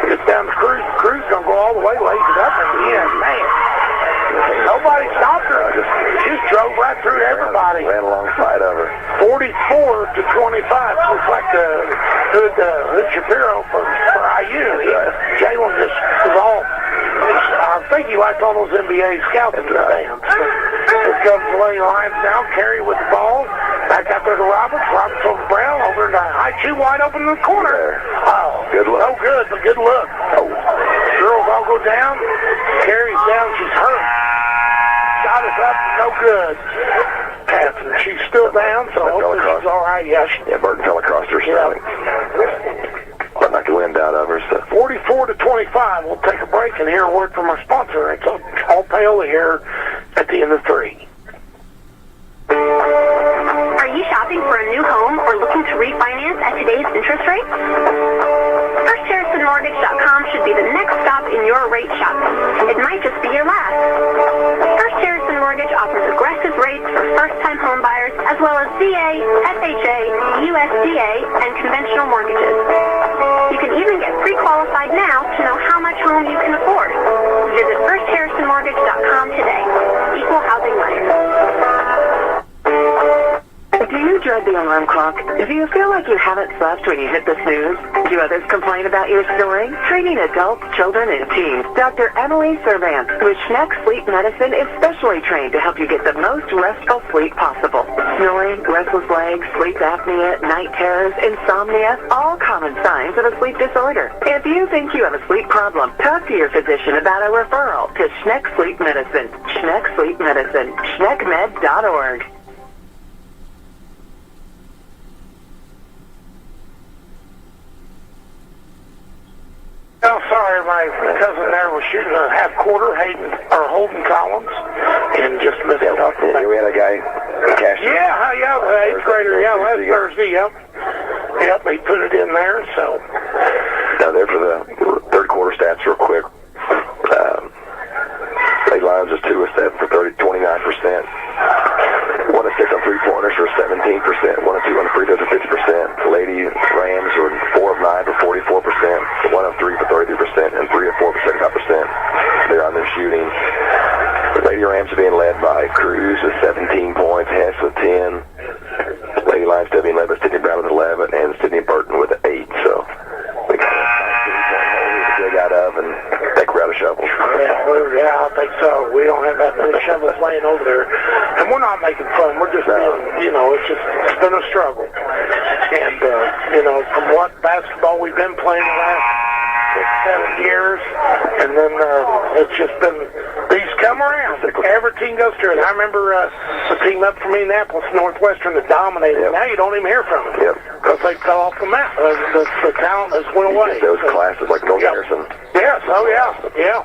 gets down to Cruz. Cruz going to go all the way, lays it up, and man. Nobody stopped her. She was just drove right through everybody. Ran alongside of her. 44-25. Looks like Hood Shapiro for IU. Jalen just was all. I think he liked all those NBA scouts in the stands. Here comes the Lady Lions now. Carey with the ball. Back out there to Roberts. Roberts over Brown. Over to Haichu wide open in the corner. Oh, good look. No good, but good look. Oh. Girls all go down. Carey's down. She's hurt. Shot is up. No good. She's still down, so hopefully she's all right. Yeah, Burton fell across her stomach. But knocked the wind out of her. So. 44-25. We'll take a break and hear a word from our sponsor. It's all Paola here at the end of 3. Are you shopping for a new home or looking to refinance at today's interest rates? FirstHarrisonMortgage.com should be the next stop in your rate shopping. It might just be your last. First Harrison Mortgage offers aggressive rates for first-time home buyers as well as VA, FHA, USDA, and conventional mortgages. You can even get pre-qualified now to know how much home you can afford. Visit FirstHarrisonMortgage.com today. Equal housing lender. Do you dread the alarm clock? Do you feel like you haven't slept when you hit the snooze? Do others complain about your snoring? Treating adults, children, and teens, Dr. Emily Servant with Schneck Sleep Medicine is specially trained to help you get the most restful sleep possible. Snoring, restless legs, sleep apnea, night terrors, insomnia, all common signs of a sleep disorder. If you think you have a sleep problem, talk to your physician about a referral to Schneck Sleep Medicine. Schneck Sleep Medicine. SchneckMed.org. Oh, sorry, my cousin there was shooting a half-quarter, Holden Collins, and just missed it up. Yeah, we had a guy cash. Yeah, the 8th grader, last Thursday, Yep, he put it in there, so. Now, there for the third quarter stats real quick. Lady Lions is 2 of 7 for 29%. 1 of 6 on three-pointers for 17%. 1 of 2 on the free throws for 50%. Lady Rams were 4 of 9 for 44%. 1 of 3 for 33%. And 3 of 4 for 75%. They're on their shooting. The Lady Rams are being led by Cruz with 17 points. Hess with 10. Lady Lions still being led by Sydney Brown with 11. And Sydney Burton with 8. So we got a 3-point hole to dig out of and take her out of shovels. Yeah, I think so. We don't have that many shovels laying over there. And we're not making fun. We're just being, it's been a struggle. And, from what basketball we've been playing the last 6-7 years, and then it's just been, these come around. Every team goes through it. I remember the team up from Indianapolis, Northwestern, that dominated. Yep. Now you don't even hear from them. Because they fell off the map. The talent has went away. Those classes like North Harrison. Yes, yeah.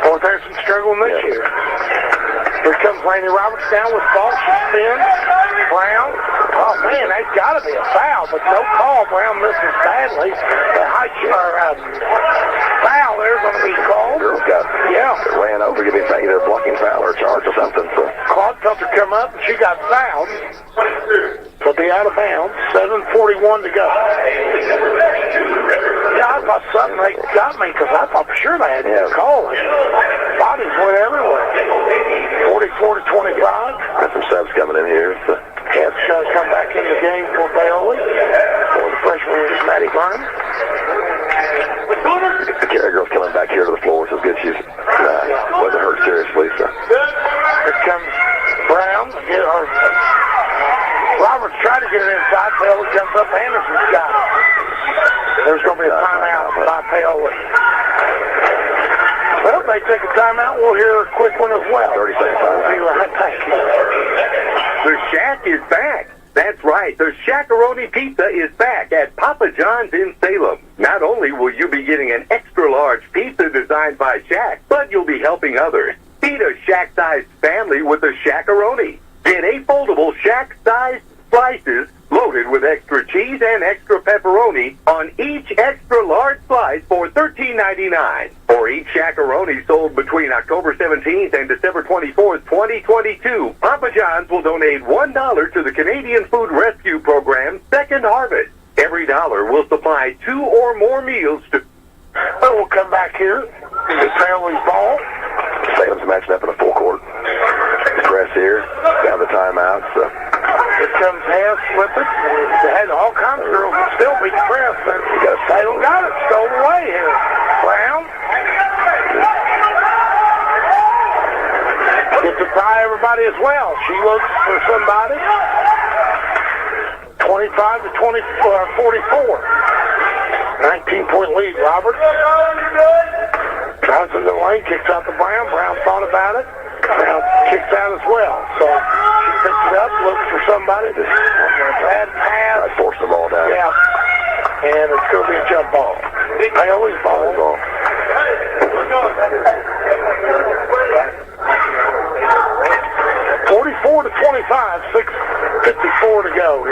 North Harrison struggling this year. Here comes Laney Roberts down with ball. She spins. Brown. Oh, man, that's got to be a foul, but no call. Brown misses badly. The foul there's going to be called. Girls ran over, give me either a blocking foul or a charge or something. So Claude felt her come up, and she got fouled. So be out of bounds. 7:41 to go. Yeah, I thought something they got me because I thought for sure they had to call it. Bodies went everywhere. 44-25. Got some subs coming in here. So. Hess come back in the game for Bailey. For the freshman is Maddie Burnham. The Carey girl's coming back here to the floor, so it's good she's wasn't hurt seriously. So. Here comes Brown. Roberts tried to get it inside. Bailey comes up. Anderson's got it. There's going to be a timeout by Paoli. Well, if they take a timeout, we'll hear a quick one as well. 30 seconds. We'll be right back. The Shack is back. That's right. The Shackaroni Pizza is back at Papa John's in Salem. Not only will you be getting an extra-large pizza designed by Shack, but you'll be helping others. Feed a Shack-sized family with a Shackaroni. Get 8 foldable Shack-sized slices loaded with extra cheese and extra pepperoni on each extra-large slice for $13.99. For each Shackaroni sold between October 17th and December 24th, 2022, Papa John's will donate $1 to the Canadian Food Rescue Program's Second Harvest. Every dollar will supply 2 or more meals to... Well, we'll come back here to Paoli's ball. Salem's matching up in a full court press here. Hess with it. They had all kinds of girls that still beat the press. And Salem got it, stole away here. Brown. Gets to tie everybody as well. She looks for somebody. 25 to 44. 19-point lead, Roberts. Drives into the lane, kicks out to Brown. Brown thought about it. Brown kicks out as well. So she picks it up, looks for somebody. Bad pass. I forced the ball down. Yeah. And it's going to be a jump ball. Paoli's ball. 44 to 25, 6:54 to go.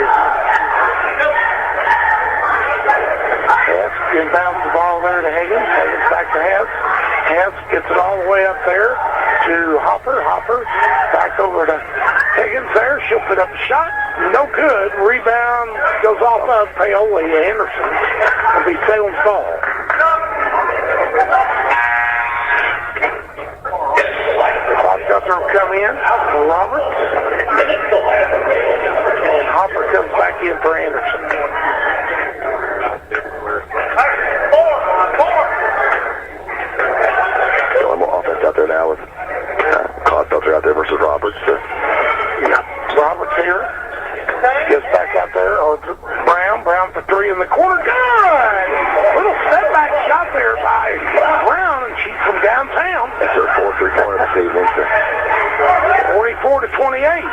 Hess inbounds the ball there to Higgins. Higgins back to Hess. Hess gets it all the way up there to Hopper. Hopper back over to Higgins there. She'll put up a shot. No good. Rebound goes off of Paoli Anderson. It'll be Salem's ball. Clockcutter will come in for Roberts. And Hopper comes back in for Anderson. Offense out there now with Clodfelter out there versus Roberts. Roberts here. Gets back out there. Brown. Brown for three in the corner. Good! Little step back shot there by Brown, and she's from downtown. That's her fourth three-pointer this evening. 44 to 28.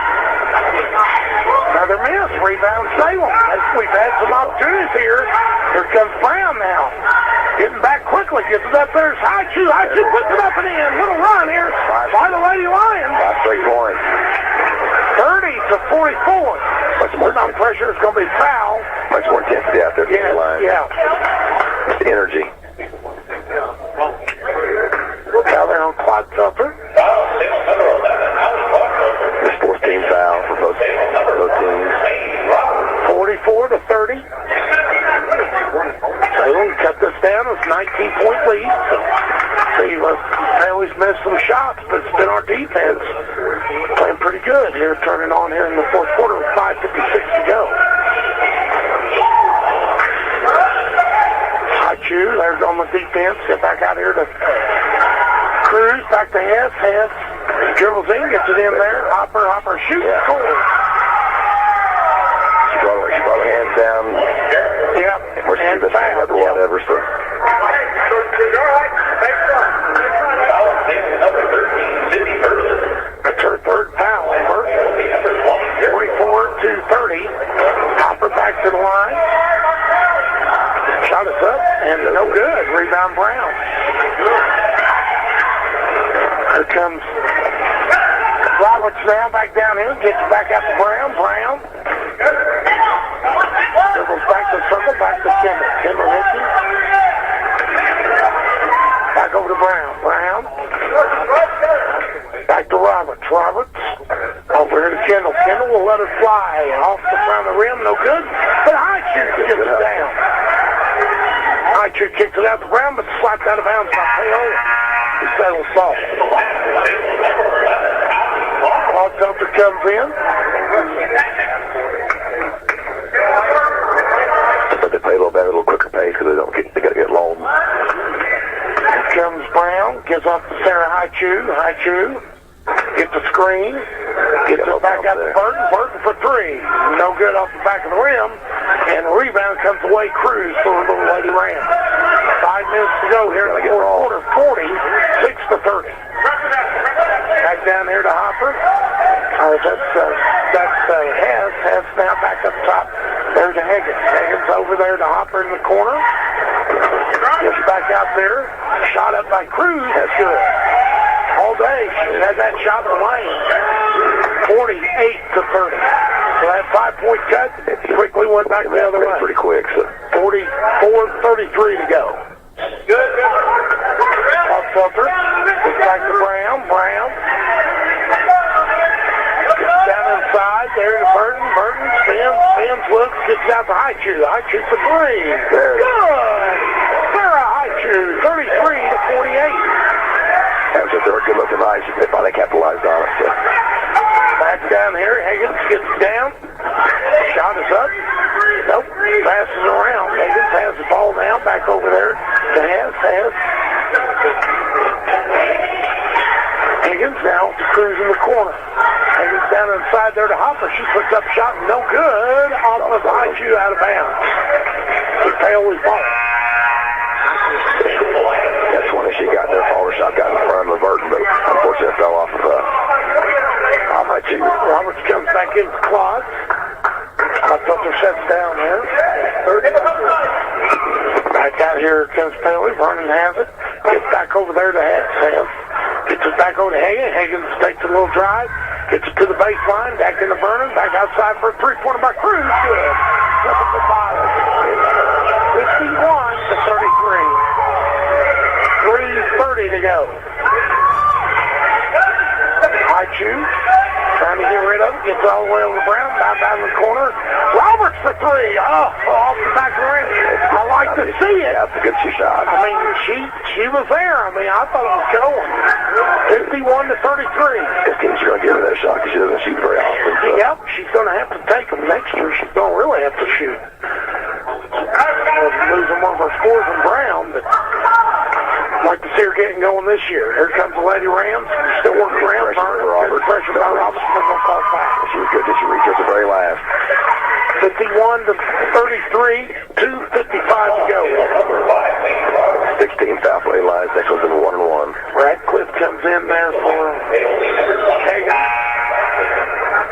Another miss. Rebound Salem. We've had some opportunities here. Here comes Brown now. Getting back quickly, gets it up there. Haichu puts it up and in. Little run here by the Lady Lions. 5 straight points. 30 to 44. Much more pressure. It's going to be foul. Much more intensity out there. Yeah, the line. yeah. Just energy. Now they're on Clodfelter. This fourth team foul for both teams. 44 to 30. Salem cut this down. It's 19-point lead. See, Paoli's missed some shots, but it's been our defense playing pretty good here, turning on here in the fourth quarter with 5:56 to go. Haichu, there's on the defense. Get back out here to Cruz, back to Hess. Hess dribbles in, gets it in there. Hopper shoots, scores. She brought her hands down. Yep. And foul. Whatever, so. That's her third foul, Amber. 44 to 30. Hopper back to the line. Shot us up, and no good. Rebound Brown. Here comes Roberts now back down here. Gets back out to Brown. Brown. Dribbles back to the circle, back to Kendall. Kendall hits him. Back over to Brown. Brown. Back to Roberts. Roberts. Over here to Kendall. Kendall will let her fly. Off the front of the rim. No good. But Haichu gets it down. Haichu kicks it out to Brown, but slapped out of bounds by Paoli. He settles ball. Clodfelter comes in. But they play a little better, a little quicker pace because they got to get long. Here comes Brown, gives off to Sarah Haichu. Haichu gets the screen, gets it back out to Burton. Burton for three. No good off the back of the rim. And the rebound comes away Cruz for the Little Lady Rams. 5 minutes to go here in the fourth quarter. 46 to 30. Back down here to Hopper. That's Hess. Hess now back up top. There's a Higgins. Higgins over there to Hopper in the corner. Gets back out there. Shot up by Cruz. That's good. All day. She had that shot in the lane. 48 to 30. So that 5-point cut quickly went back the other way. Pretty quick. So. 44-33 to go. Good. Clodfelter. Gets back to Brown. Brown. Gets down inside. There to Burton. Burton spins, looks, gets out to Haichu. Haichu for three. Good. Sarah Haichu. 33 to 48. That was a good looking night. They finally capitalized on it. So. Back down here. Higgins gets down. back over there to Hess. Higgins now to Cruz in the corner. Higgins down inside there to Hopper. She puts up a shot, no good. Off of high shoe, out of bounds. The Paoli ball. That's when she got there. Forward shot got in front of Burton, but unfortunately it fell off of high shoe. Roberts comes back in the clock. Butler sets down there. Back out here comes Paoli. Vernon has it. Gets back over there to Hess. Gets it back over to Higgins. Higgins takes a little drive. Gets it to the baseline. Back into Vernon. Back outside for a three-pointer by Cruz. Good. Nothing but bottom. 51 to 33. 3:30 to go. Haichu trying to get rid of it. Gets all the way over to Brown. Down in the corner. Roberts for three. Oh, off the back of the rim. I like to see it. That's a good shot. I mean, she was there. I mean, I thought it was going. 51 to 33. This team's going to give her that shot because she doesn't shoot very often. So. Yep, she's going to have to take them next year. She's going to really have to shoot. Losing one of her scores from Brown, but I'd like to see her getting going this year. Here comes the Lady Rams. Still working around. Good pressure by Roberts. They're going to call foul. She was good. Did she reach at the very last? 51 to 33, 2:55 to go. 16 South Lady Lions. Next one's in 1-1. Radcliffe comes in there for Higgins.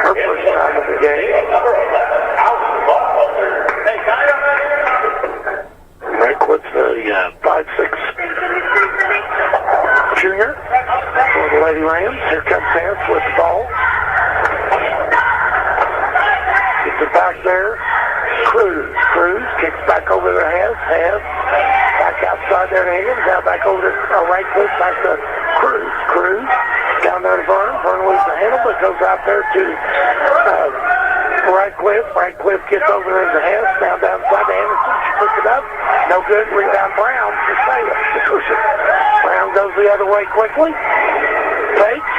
Her first time of the game. Radcliffe, the 5'6" junior for the Lady Rams. Here comes Hess with the ball. Gets it back there. Cruz kicks back over to Hess. Back outside there to Higgins. Now back over to Radcliffe. Back to Cruz. Down there to Vernon. Vernon loses the handle, but goes out there to Radcliffe. Radcliffe gets over there to Hess. Now down side to Anderson. She puts it up. No good. Rebound Brown for Salem. Brown goes the other way quickly. Takes.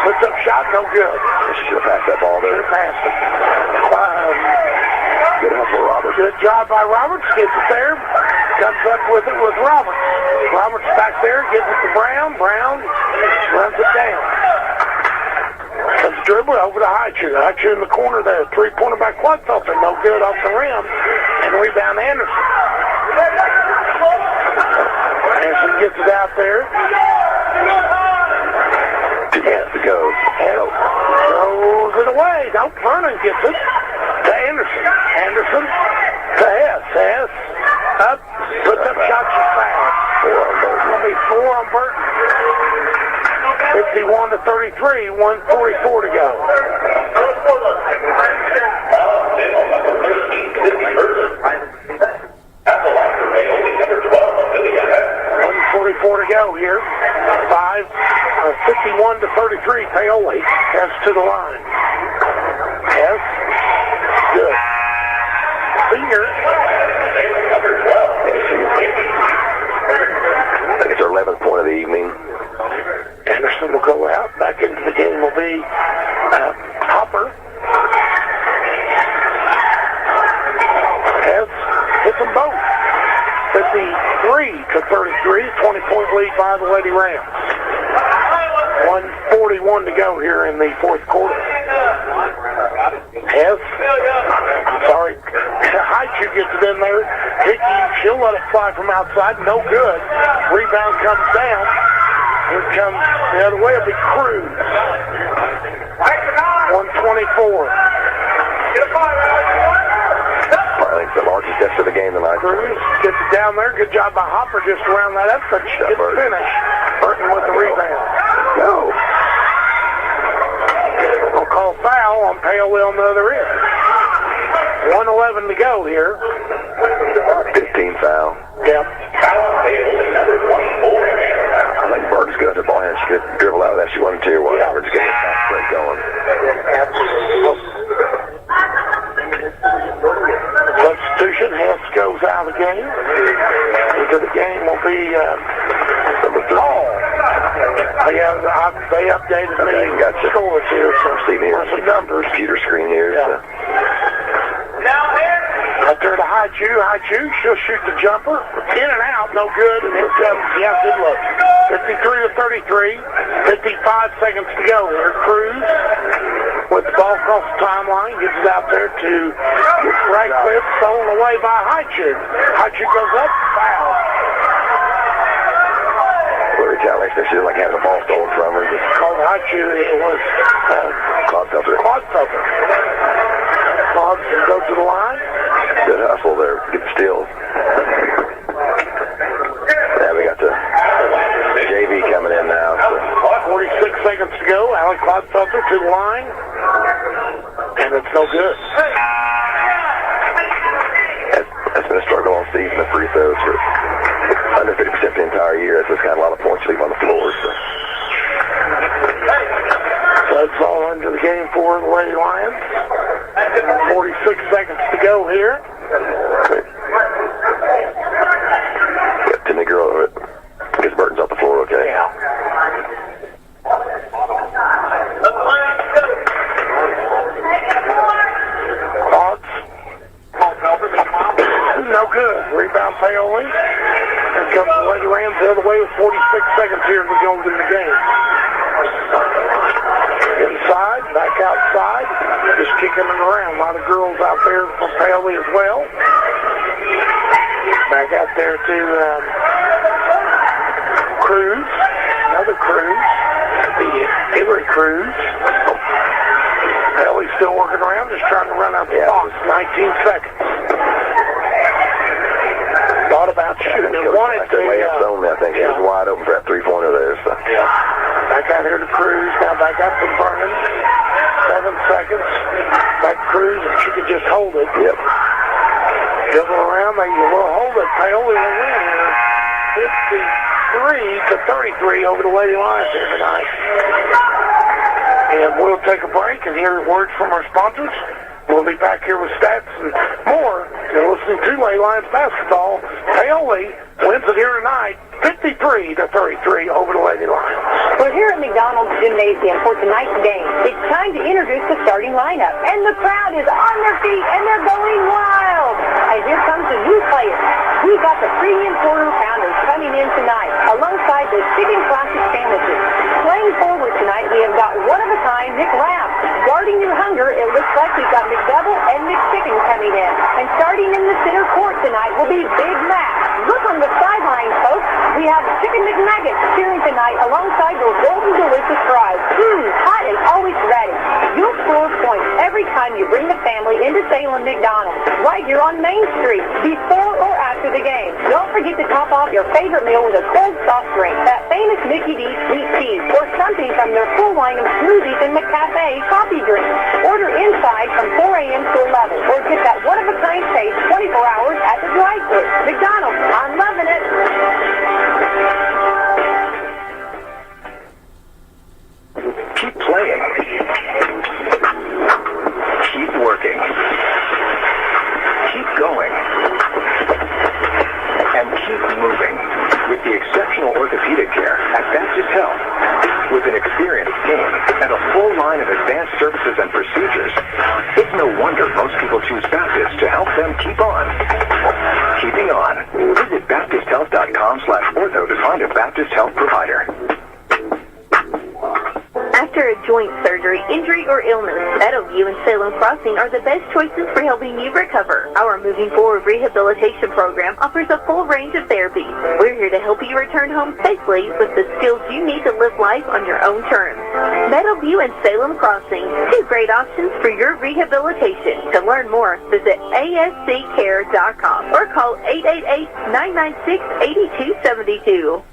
Puts up shot. No good. She should have passed that ball there. Should have passed it. Good hustle, Roberts. Good job by Roberts. Gets it there. Comes up with it with Roberts. Roberts back there. Gives it to Brown. Brown runs it down. Comes dribbling over to Haichu. Haichu in the corner there. Three-pointer by Klutfelter. No good off the rim. And rebound Anderson. Anderson gets it out there. 2 minutes to go. Throws it away. Now Vernon gets it to Anderson. Anderson to Hess. Up. Puts up shots as fast. 4 on Burton. 51 to 33. 1:44 to go. 1:44 to go here. 51 to 33. Paoli has to the line. Hess. Good. Senior. I think it's her 11th point of the evening. Anderson will go out. Back into the game will be Hopper. Hess hits them both. 53 to 33. 20-point lead by the Lady Rams. 1:41 to go here in the fourth quarter. Hess. Sorry. Haichu gets it in there. Hickey, she'll let it fly from outside. No good. Rebound comes down. Here comes the other way. It'll be Cruz. 1:24. I think the largest depth of the game tonight. Cruz gets it down there. Good job by Hopper just to round that up, but she gets finished. Burton with the rebound. No. We'll call foul on Paoli on the other end. 1:11 to go here. 15 foul. Yep. I think Burton's got the ball and she could dribble out of that. She wasn't tier one. We're just getting a fast break going. Substitution. Hess goes out of the game. Into the game will be Hall. Yeah, they updated me. Gotcha. Scores here. I'm seeing here some numbers. Computer screen here. Yeah. So. Out there to High Chew, she'll shoot the jumper. In and out, no good. And here comes, good look. 53-33, 55 seconds to go. Here, Cruz with the ball across the timeline, gets it out there to Radcliffe, stolen away by High Chew. High Chew goes up, foul. What retaliation? She like having a ball stolen from her. Called High Chew, it was Clodfelter. Clods go to the line. Good hustle there. Get the steals. Now we got the JV coming in now. So. 46 seconds to go. Alec Clodfelter to the line. And it's no good. That's been a struggle all season, the free throws. For under 50% the entire year. That's just kind of a lot of points to leave on the floor. So that's all into the game for the Lady Lions. 46 seconds to go here. Got Timmy Girl. Guess Burton's off the floor, okay? Yeah. Clods. No good. Rebound Paoli. Here comes the Lady Rams the other way with 46 seconds here to go into the game. Inside, back outside, just kicking it around. A lot of girls out there for Paoli as well. Back out there to Cruz, another Cruz, the Avery Cruz. Paoli's still working around, just trying to run out the clock. 19 seconds. Thought about shooting it. Wanted to. I think she was wide open for that three-pointer there. So. Yeah. Back out here to Cruz. Now back out to Vernon. 7 seconds. Back Cruz, and she could just hold it. Yep. Dribble around. They will hold it. Paoli will win here. 53-33 over the Lady Lions here tonight. And we'll take a break and hear words from our sponsors. We'll be back here with stats and more. You're listening to Lady Lions basketball. Paoli wins it here tonight, 53-33 over the Lady Lions. We're here at McDonald's Gymnasium for tonight's game. It's time to introduce the starting lineup. And the crowd is on their feet and they're going wild. And here comes the new players. We've got the premium quarter pounders coming in tonight, alongside the chicken classic sandwiches. Playing forward tonight, we have got one-of-a-kind McWrap. Guarding your hunger, it looks like we've got McDouble and McChicken coming in. And starting in the center court tonight will be Big Mac. Look on the sidelines, folks. We have Chicken McNuggets cheering tonight alongside those golden delicious fries. Hot and always ready. You'll score points every time you bring the family into Salem McDonald's, right here on Main Street, before or after the game. Don't forget to top off your favorite meal with a cold soft drink, that famous Mickey D's sweet tea, or something from their full line of smoothies and McCafe coffee drinks. Order inside from 4 a.m. to 11, or get that one-of-a-kind taste 24 hours at the drive-thru. McDonald's, I'm loving it. Keep playing. Keep working. Keep going. And keep moving with the exceptional orthopedic care at Baptist Health. With an experienced team and a full line of advanced services and procedures, it's no wonder most people choose Baptist to help them keep on. Keeping on. Visit BaptistHealth.com/ortho to find a Baptist Health provider. After a joint surgery, injury, or illness, Meadowview and Salem Crossing are the best choices for helping you recover. Our Moving Forward Rehabilitation Program offers a full range of therapies. We're here to help you return home safely with the skills you need to live life on your own terms. Meadowview and Salem Crossing, two great options for your rehabilitation. To learn more, visit asccare.com or call 888-996-8272.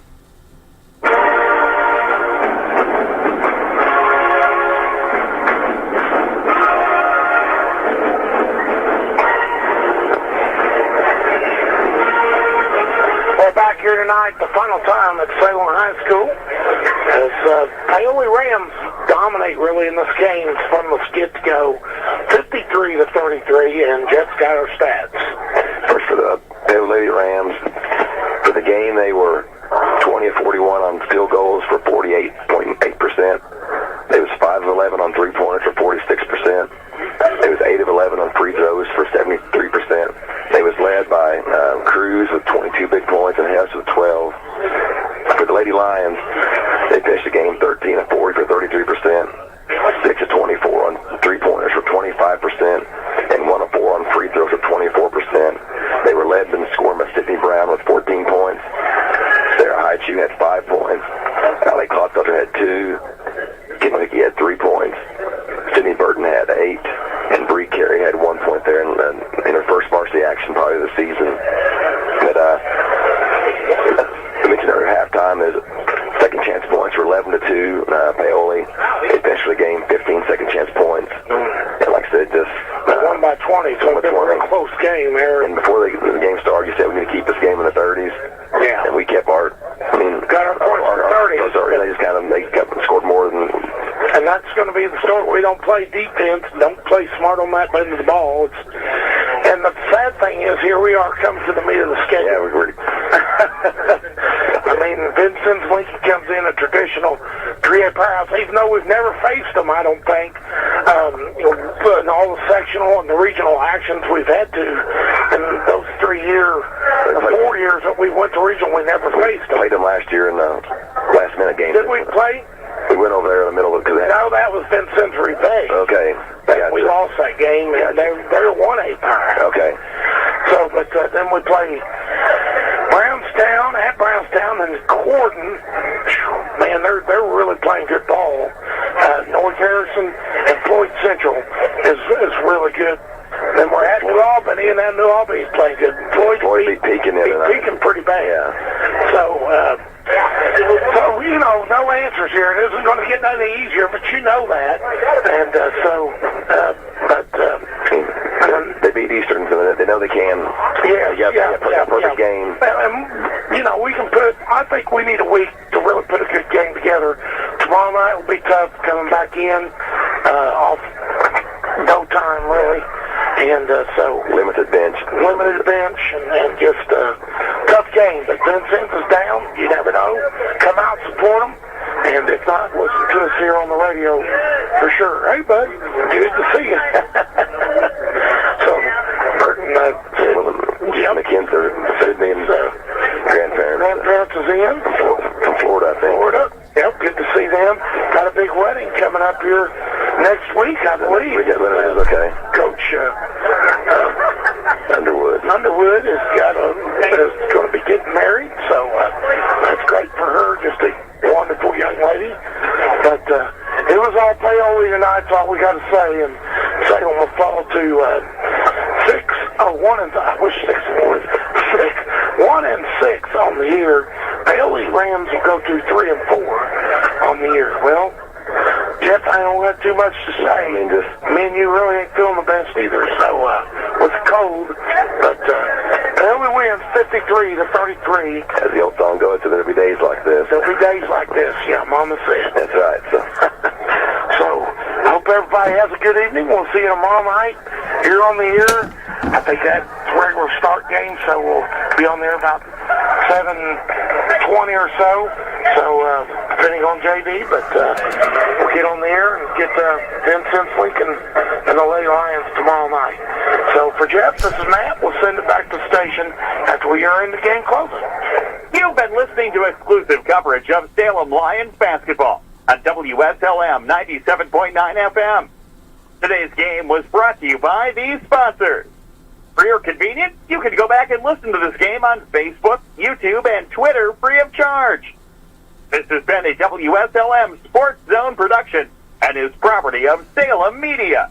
Back here tonight, the final time at Salem High School, as Paoli Rams dominate really in this game from the get-go, 53-33, and Jets got our stats. First for the Paoli Lady Rams, for the game they were 20 of 41 on field goals for 48.8%. They was 5 of 11 on three-pointers for 46%. They was 8 of 11 on free throws for 73%. had 2. Ken Hickey had 3 points. Sydney Burton had 8. And Bree Carey had 1 point there in her first varsity action probably of the season. But I mentioned earlier at halftime is second chance points were 11-2. Paoli, they finished the game 15 second chance points. And like I said, just won by 20, so it's been a real close game there. And before the game started, you said we need to keep this game in the 30s. Yeah. And we kept got our points in the 30s. They scored more than. And that's going to be the story. We don't play defense, don't play smart on that end of the ball. And the sad thing is, here we are coming to the meat of the schedule. Yeah, we're. I mean, Vincent's Lincoln comes in a traditional 3A powerhouse, even though we've never faced them, I don't think. In all the sectional and the regional actions we've had to, in those 4 years that we went to regional, we never faced them. Played them last year in the last-minute game. Did we play? We went over there in the middle of it. No, that was Vincent's Bay. Okay. We lost that game, and they're 1A powerhouse. Okay. So, but then we play Brownstown at Brownstown and Corden. Man, they're really playing good ball. North Harrison and Floyd Central is really good. Then we're at New Albany, and that New Albany's playing good. Floyd beat Pekin pretty bad. Yeah. So no answers here. It isn't going to get any easier, but you know that. And they beat Eastern, so they know they can. Yeah, perfect game. And, we can I think we need a week to really put a good game together. Tomorrow night will be tough coming back in off no time, really. And so limited bench, and just tough game. But Vincent is down. You never know. Come out, support them, and if not, listen to us here on the radio for sure. Hey, bud, good to see you. So, Burton, McKenzie, Sydney, and grandparents is in from Florida, I think. Yep, good to see them. Got a big wedding coming up here next week, I believe. Okay. Coach Underwood is going to be getting married, so that's great for her. Just a wonderful young lady. But it was all Paoli tonight, that's all we got to say. And Salem will fall to 1 and 6 on the year. Paoli Rams will go to 3 and 4 on the year. Well, Jeff, I don't have too much to say. Me and you really ain't feeling the best either. So it's cold, but Paoli wins 53-33. As the old song goes, so there'll be days like this. There'll be days like this. Yeah, Mama said. That's right. So I hope everybody has a good evening. We'll see you tomorrow night here on the air. I think that's regular start game, so we'll be on there about 7:20 or so. So depending on JD, but we'll get on the air and get Vincent Lincoln and the Lady Lions tomorrow night. So for Jeff, this is Matt. We'll send it back to the station after we are in the game closing. You've been listening to exclusive coverage of Salem Lions basketball on WSLM 97.9 FM. Today's game was brought to you by these sponsors. For your convenience, you can go back and listen to this game on Facebook, YouTube, and Twitter free of charge. This has been a WSLM Sports Zone production and is property of Salem Media.